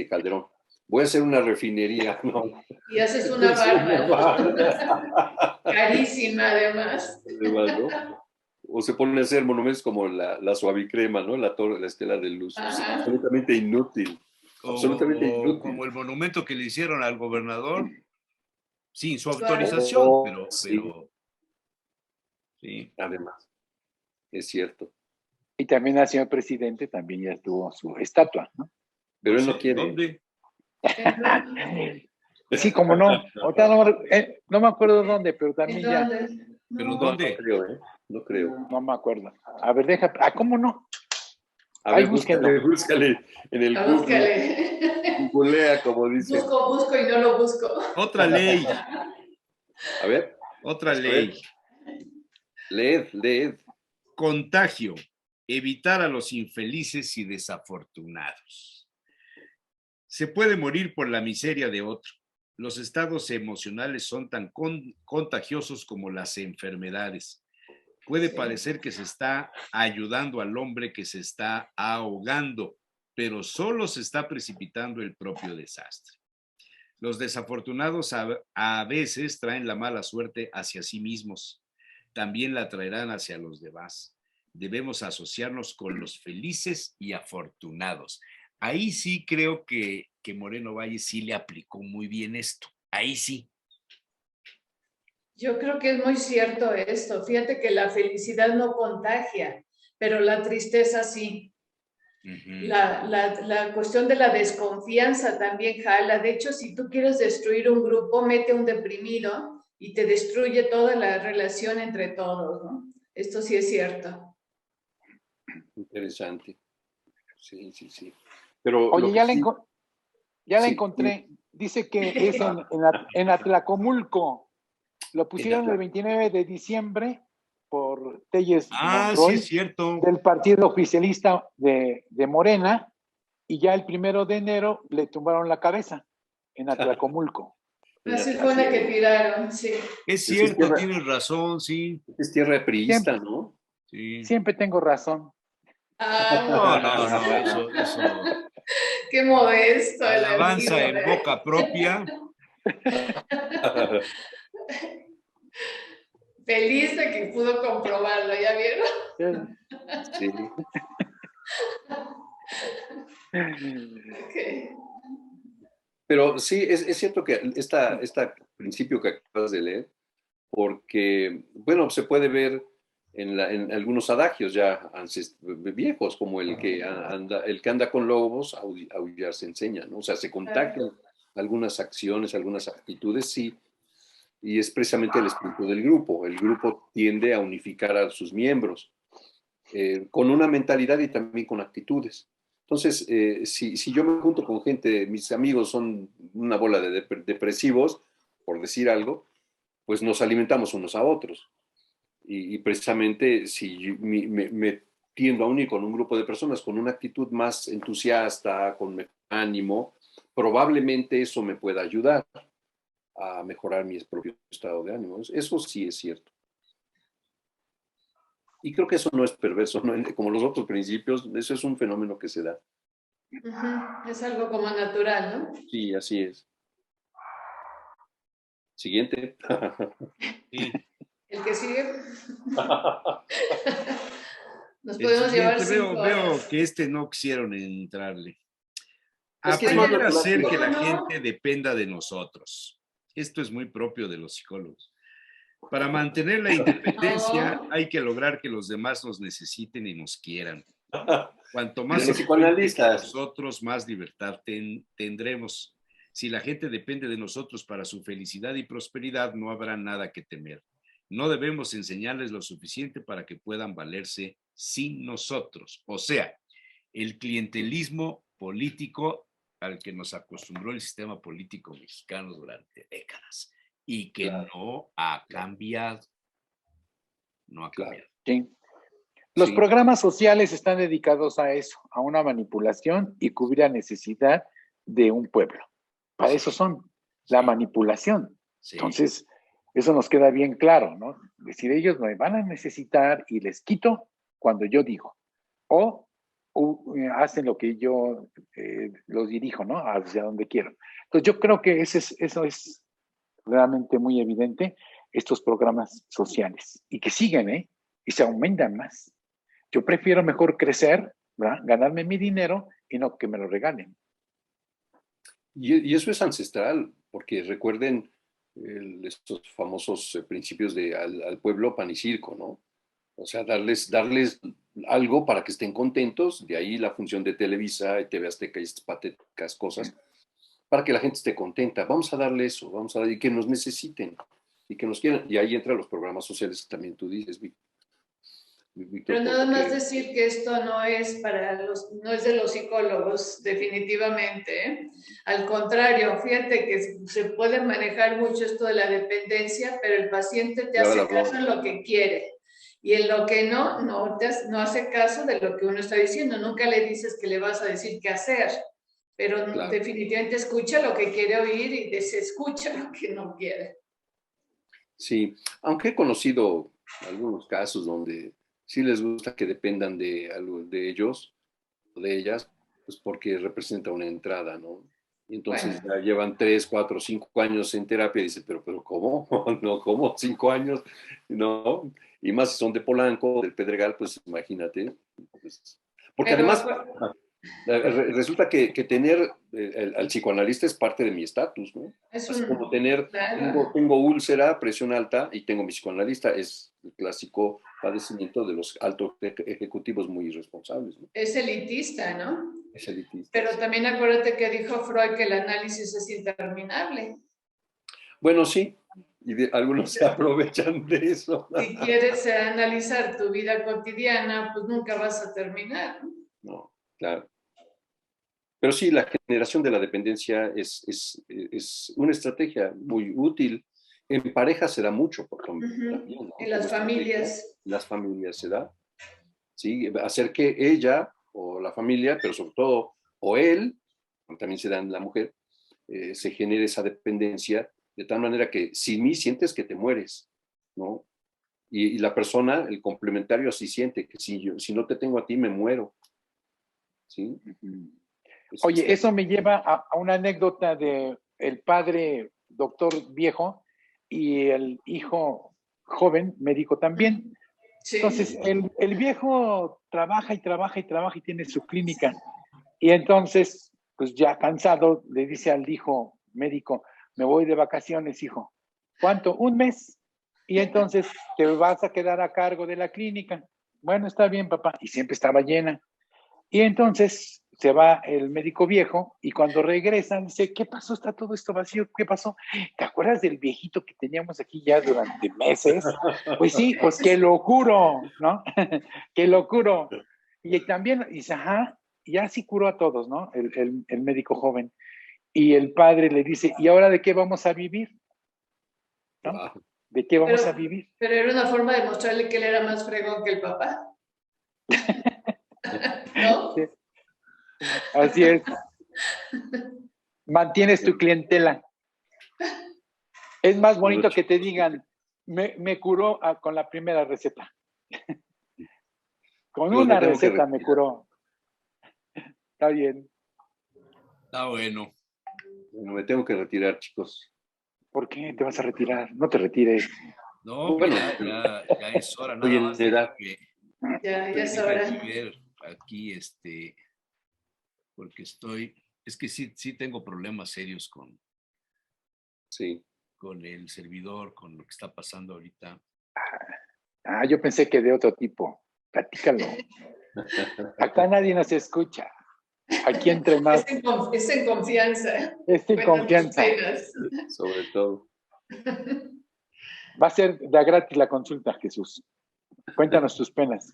Calderón, voy a hacer una refinería, no. Y haces Voy a una hacer una barda. barda. Carísima, además. Además, ¿no? O se ponen a hacer monumentos como la suavicrema, ¿no? La torre, la estela de luz. Pues, Ajá. absolutamente inútil. Absolutamente O inútil. como el monumento que le hicieron al gobernador, sin su Claro. autorización, Sí, pero sí. además, es cierto. Y también al señor presidente también ya tuvo su estatua, ¿no? Pero No él sé, no quiere. ¿dónde? Sí, como no. Ahorita no me acuerdo dónde, pero también ¿En ya. dónde? ¿Pero No. dónde? No creo, ¿eh? No creo. No me acuerdo. A ver, deja. ¿Cómo no? A Ahí ver, búsquenlo. búscale en el Google. Búscale. Googlea, como dicen. Busco y no lo busco. Otra ley, A ver, otra a ver. ley. Leed. Contagio. Evitar a los infelices y desafortunados. Se puede morir por la miseria de otro. Los estados emocionales son tan contagiosos como las enfermedades. Puede parecer que se está ayudando al hombre que se está ahogando, pero solo se está precipitando el propio desastre. Los desafortunados a veces traen la mala suerte hacia sí mismos. También la traerán hacia los demás. Debemos asociarnos con los felices y afortunados. Ahí sí creo que Moreno Valle sí le aplicó muy bien esto. Ahí sí. Yo creo que es muy cierto esto. Fíjate que la felicidad no contagia, pero la tristeza sí. La cuestión de la desconfianza también jala. De hecho, si tú quieres destruir un grupo, mete a un deprimido y te destruye toda la relación entre todos, ¿no? Esto sí es cierto. Interesante. Sí. Pero Oye, lo que sí, ya la sí, encontré. Dice que es en Atlacomulco. Lo pusieron el 29 de diciembre por Telles Ah, sí Monroy es cierto. del partido oficialista de Morena, y ya el 1 de enero le tumbaron la cabeza en Atlacomulco. Así fue una que tiraron, sí. Es cierto, tienes razón, sí. es tierra priista, ¿no? Sí. Siempre tengo razón. No, eso. Qué modesto. Alabanza en boca propia. Feliz de que pudo comprobarlo, ¿ya vieron? Sí. Okay. Pero sí, es cierto que este principio que acabas de leer, porque, bueno, se puede ver en algunos adagios ya viejos, como el que anda con lobos, aullar se enseña, ¿no? O sea, se contagian algunas acciones, algunas actitudes, sí, y es precisamente el espíritu del grupo. El grupo tiende a unificar a sus miembros con una mentalidad y también con actitudes. Entonces, si yo me junto con gente, mis amigos son una bola de depresivos, por decir algo, pues nos alimentamos unos a otros. Y precisamente si me tiendo a unir con un grupo de personas con una actitud más entusiasta, con mejor ánimo, probablemente eso me pueda ayudar a mejorar mi propio estado de ánimo. Eso sí es cierto. Y creo que eso no es perverso, ¿no? Como los otros principios, eso es un fenómeno que se da. Es algo como natural, ¿no? Sí, así es. Siguiente. Sí. El que sigue, nos El podemos llevar siguiente, 5 veo horas. que no quisieron entrarle. Es que es más Aprender a natural que hacer la que la ¿Cómo no? gente dependa de nosotros. Esto es muy propio de los psicólogos. Para mantener la independencia No, hay que lograr que los demás nos necesiten y nos quieran. Cuanto y de más los se cuente con psicoanalistas. nosotros, más libertad tendremos. Si la gente depende de nosotros para su felicidad y prosperidad, no habrá nada que temer. No debemos enseñarles lo suficiente para que puedan valerse sin nosotros. O sea, el clientelismo político al que nos acostumbró el sistema político mexicano durante décadas y que Claro, no ha cambiado. No ha claro. cambiado. Sí. Los Sí. programas sociales están dedicados a eso, a una manipulación y cubrir la necesidad de un pueblo. Para eso son, la Sí, manipulación. sí. Entonces, eso nos queda bien claro, ¿no? Es decir, ellos me van a necesitar y les quito cuando yo digo. O hacen lo que yo los dirijo, ¿no? Hacia donde quiero. Entonces, yo creo que eso es realmente muy evidente, estos programas sociales. Y que siguen, ¿eh? Y se aumentan más. Yo prefiero mejor crecer, ¿verdad? Ganarme mi dinero y no que me lo regalen. Y eso es ancestral, porque recuerden estos famosos principios de al pueblo pan y circo, ¿no? O sea, darles algo para que estén contentos, de ahí la función de Televisa y TV Azteca y estas patéticas cosas, para que la gente esté contenta. Vamos a darle eso, vamos a darle y que nos necesiten y que nos quieran. Y ahí entran los programas sociales que también tú dices, pero Víctor, nada más porque decir que esto no es no es de los psicólogos, definitivamente, ¿eh? Al contrario, fíjate que se puede manejar mucho esto de la dependencia, pero el paciente te ya la hace caso hablamos. en lo que quiere. Y en lo que no hace caso de lo que uno está diciendo. Nunca le dices que le vas a decir qué hacer, pero Claro. definitivamente escucha lo que quiere oír y desescucha lo que no quiere. Sí, aunque he conocido algunos casos donde sí les gusta que dependan de algo de ellos o de ellas, pues porque representa una entrada, ¿no? Y entonces Bueno, ya llevan 3, 4, 5 años en terapia y dicen, pero ¿cómo? No, ¿cómo? 5 años, ¿no? Y más si son de Polanco, del Pedregal, pues imagínate. Pues, porque pero además resulta que tener al psicoanalista es parte de mi estatus, ¿no? es Así como un, tener, claro, tengo úlcera, presión alta y tengo mi psicoanalista, es el clásico padecimiento de los altos ejecutivos muy irresponsables, ¿no? es elitista, ¿no? Es elitista. Pero Sí. también acuérdate que dijo Freud que el análisis es interminable. Bueno, sí, y algunos se aprovechan de eso. Si quieres analizar tu vida cotidiana, pues nunca vas a terminar, ¿no? No, claro. Pero sí, la generación de la dependencia es una estrategia muy útil. En pareja se da mucho, por ejemplo, también, ¿no? En Como las estrategia, familias. las familias se da, ¿sí? Hacer que ella o la familia, pero sobre todo, o él, también se da en la mujer, se genere esa dependencia de tal manera que sin mí sientes que te mueres, ¿no? Y la persona, el complementario, así siente que si no te tengo a ti, me muero, ¿sí? Oye, eso me lleva a una anécdota de el padre doctor viejo y el hijo joven médico también. Entonces, Sí. el viejo trabaja y trabaja y trabaja y tiene su clínica. Y entonces, pues ya cansado, le dice al hijo médico, me voy de vacaciones, hijo. ¿Cuánto? Un mes. Y entonces te vas a quedar a cargo de la clínica. Bueno, está bien, papá. Y siempre estaba llena. Y entonces se va el médico viejo y cuando regresa dice, ¿qué pasó? ¿Está todo esto vacío? ¿Qué pasó? ¿Te acuerdas del viejito que teníamos aquí ya durante meses? Pues sí, pues que lo juro, ¿no? Que lo juro. Y también dice, ajá, ya sí curó a todos, ¿no? El médico joven. Y el padre le dice, ¿y ahora de qué vamos a vivir? ¿No? Wow. ¿De qué vamos a vivir? Pero era una forma de mostrarle que él era más fregón que el papá, Sí, ¿no? así es. Mantienes tu clientela. Es más bonito que te digan, me curó con la primera receta. Con Chicos, me una tengo que receta me retirar. curó. Está bien. Está bueno. Bueno, me tengo que retirar, chicos. ¿Por qué te vas a retirar? No te retires. No, Bueno, ya es hora, Oye, nada más edad. que Ya es deja hora. aquí ver aquí, porque es que sí tengo problemas serios Sí. con el servidor, con lo que está pasando ahorita. Yo pensé que de otro tipo. Platícalo. Acá nadie nos escucha. Aquí entre más. Es en confianza. Es en Cuenta tus confianza. penas. Sobre todo. Va a ser de a gratis la consulta, Jesús. Cuéntanos tus penas.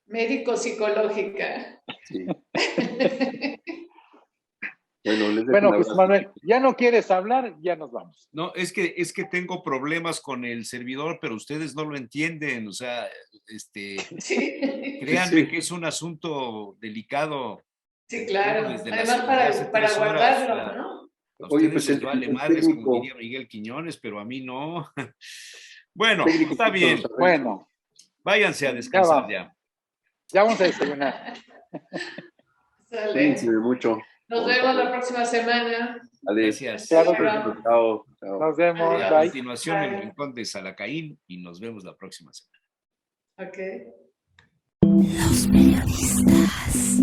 Médico-psicológica. Sí. Bueno, les dejo Bueno, un Jesús abrazo. Manuel, ya no quieres hablar, ya nos vamos. No, es que tengo problemas con el servidor, pero ustedes no lo entienden. O sea, Sí, créanme Sí. que es un asunto delicado. sí, Tengo claro. desde Además, desde hace para 3 horas. O guardarlo, sea, ¿no? a Oye, ustedes pues les vale el madres, como técnico, diría Miguel Quiñones, pero a mí no. Bueno, técnico está puso los bien. arreglos. Bueno, Váyanse a ya descansar vamos. ya. Ya vamos a desayunar. Cuídense Sale. mucho. Nos vemos la próxima semana. Adiós. Gracias. Claro que sí. Chao. Chao. Nos vemos. A Bye. continuación, el Bye. rincón de Salacaín y nos vemos la próxima semana. Ok. Los periodistas.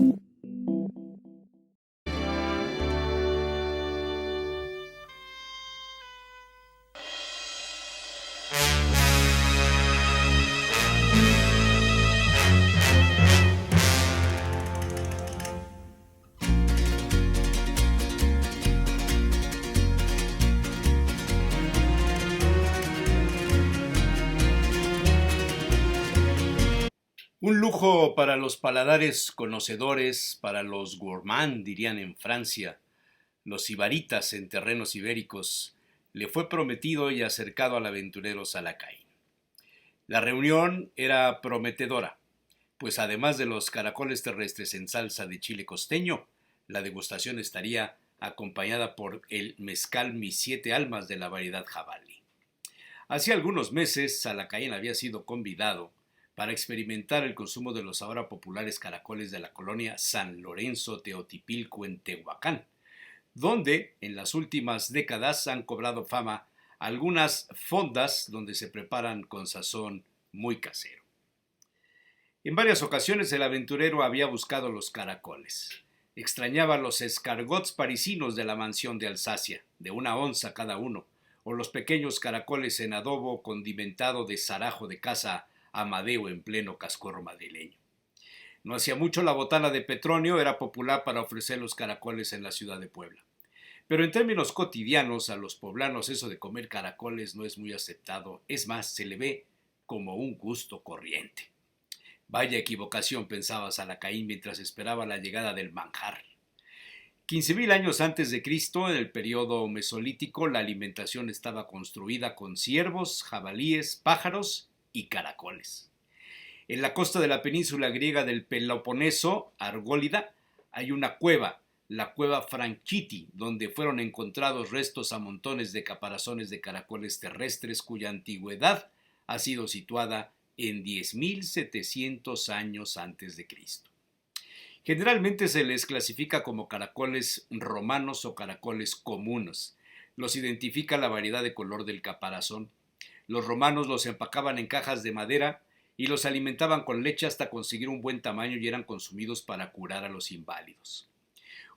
Un lujo para los paladares conocedores, para los gourmands, dirían en Francia, los ibaritas en terrenos ibéricos, le fue prometido y acercado al aventurero Salacaín. La reunión era prometedora, pues además de los caracoles terrestres en salsa de chile costeño, la degustación estaría acompañada por el mezcal Mis Siete Almas de la variedad jabalí. Hacía algunos meses, Salacaín había sido convidado para experimentar el consumo de los ahora populares caracoles de la colonia San Lorenzo Teotipilco en Tehuacán, donde en las últimas décadas han cobrado fama algunas fondas donde se preparan con sazón muy casero. En varias ocasiones el aventurero había buscado los caracoles. Extrañaba los escargots parisinos de la mansión de Alsacia, de 1 onza cada uno, o los pequeños caracoles en adobo condimentado de zarajo de casa Amadeo en pleno cascorro madrileño. No hacía mucho la botana de Petronio era popular para ofrecer los caracoles en la ciudad de Puebla. Pero en términos cotidianos a los poblanos eso de comer caracoles no es muy aceptado, es más, se le ve como un gusto corriente. Vaya equivocación, pensaba Salacaín mientras esperaba la llegada del manjar. 15.000 años antes de Cristo, en el periodo mesolítico, la alimentación estaba construida con ciervos, jabalíes, pájaros y caracoles. En la costa de la península griega del Peloponeso, Argólida, hay una cueva, la cueva Franchiti, donde fueron encontrados restos a montones de caparazones de caracoles terrestres cuya antigüedad ha sido situada en 10.700 años antes de Cristo. Generalmente se les clasifica como caracoles romanos o caracoles comunes. Los identifica la variedad de color del caparazón. Los romanos los empacaban en cajas de madera y los alimentaban con leche hasta conseguir un buen tamaño y eran consumidos para curar a los inválidos.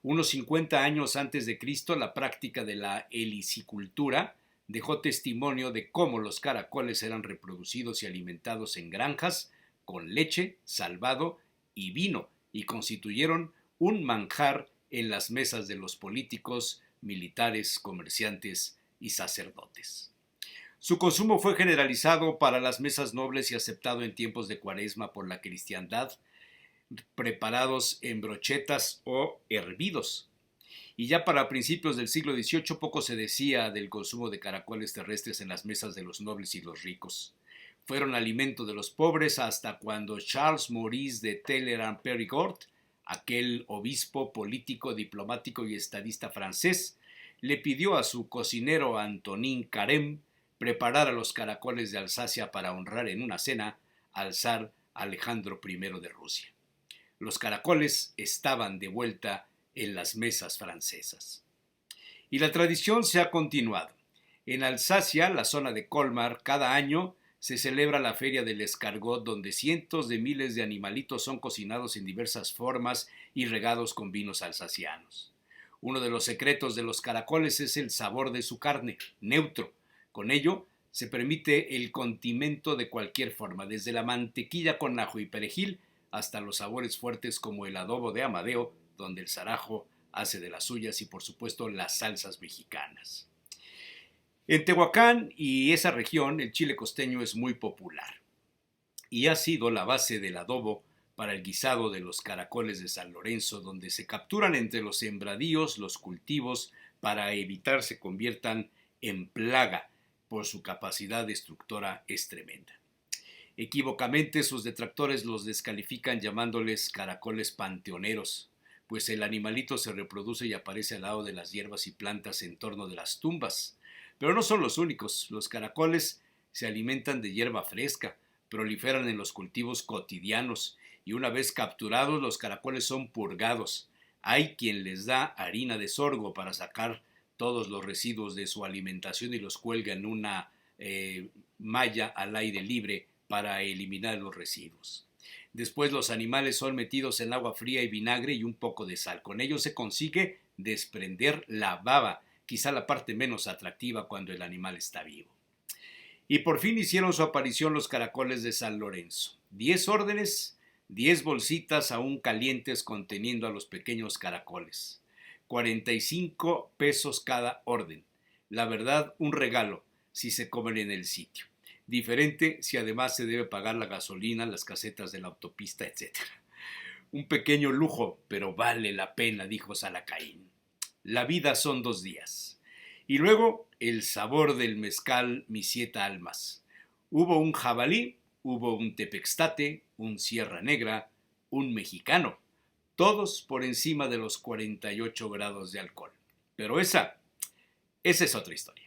Unos 50 años antes de Cristo, la práctica de la helicicultura dejó testimonio de cómo los caracoles eran reproducidos y alimentados en granjas con leche, salvado y vino, y constituyeron un manjar en las mesas de los políticos, militares, comerciantes y sacerdotes. Su consumo fue generalizado para las mesas nobles y aceptado en tiempos de Cuaresma por la cristiandad, preparados en brochetas o hervidos. Y ya para principios del siglo XVIII poco se decía del consumo de caracoles terrestres en las mesas de los nobles y los ricos. Fueron alimento de los pobres hasta cuando Charles Maurice de Talleyrand-Périgord, aquel obispo, político, diplomático y estadista francés, le pidió a su cocinero Antonin Carême preparar a los caracoles de Alsacia para honrar en una cena al zar Alejandro I de Rusia. Los caracoles estaban de vuelta en las mesas francesas. Y la tradición se ha continuado. En Alsacia, la zona de Colmar, cada año se celebra la Feria del Escargot, donde cientos de miles de animalitos son cocinados en diversas formas y regados con vinos alsacianos. Uno de los secretos de los caracoles es el sabor de su carne, neutro. Con ello, se permite el condimento de cualquier forma, desde la mantequilla con ajo y perejil hasta los sabores fuertes como el adobo de Amadeo, donde el Sarajo hace de las suyas, y por supuesto las salsas mexicanas. En Tehuacán y esa región el chile costeño es muy popular y ha sido la base del adobo para el guisado de los caracoles de San Lorenzo, donde se capturan entre los sembradíos los cultivos para evitar se conviertan en plaga, por su capacidad destructora es tremenda. Equívocamente sus detractores los descalifican llamándoles caracoles panteoneros, pues el animalito se reproduce y aparece al lado de las hierbas y plantas en torno de las tumbas. Pero no son los únicos. Los caracoles se alimentan de hierba fresca, proliferan en los cultivos cotidianos y una vez capturados los caracoles son purgados. Hay quien les da harina de sorgo para sacar todos los residuos de su alimentación y los cuelga en una malla al aire libre para eliminar los residuos. Después los animales son metidos en agua fría y vinagre y un poco de sal. Con ello se consigue desprender la baba, quizá la parte menos atractiva cuando el animal está vivo. Y por fin hicieron su aparición los caracoles de San Lorenzo. 10 órdenes, 10 bolsitas aún calientes conteniendo a los pequeños caracoles. 45 pesos cada orden. La verdad, un regalo si se comen en el sitio. Diferente si además se debe pagar la gasolina, las casetas de la autopista, etc. Un pequeño lujo, pero vale la pena, dijo Salacaín. La vida son 2 días. Y luego el sabor del mezcal mis 7 almas. Hubo un jabalí, hubo un tepextate, un sierra negra, un mexicano. Todos por encima de los 48 grados de alcohol. Pero esa es otra historia.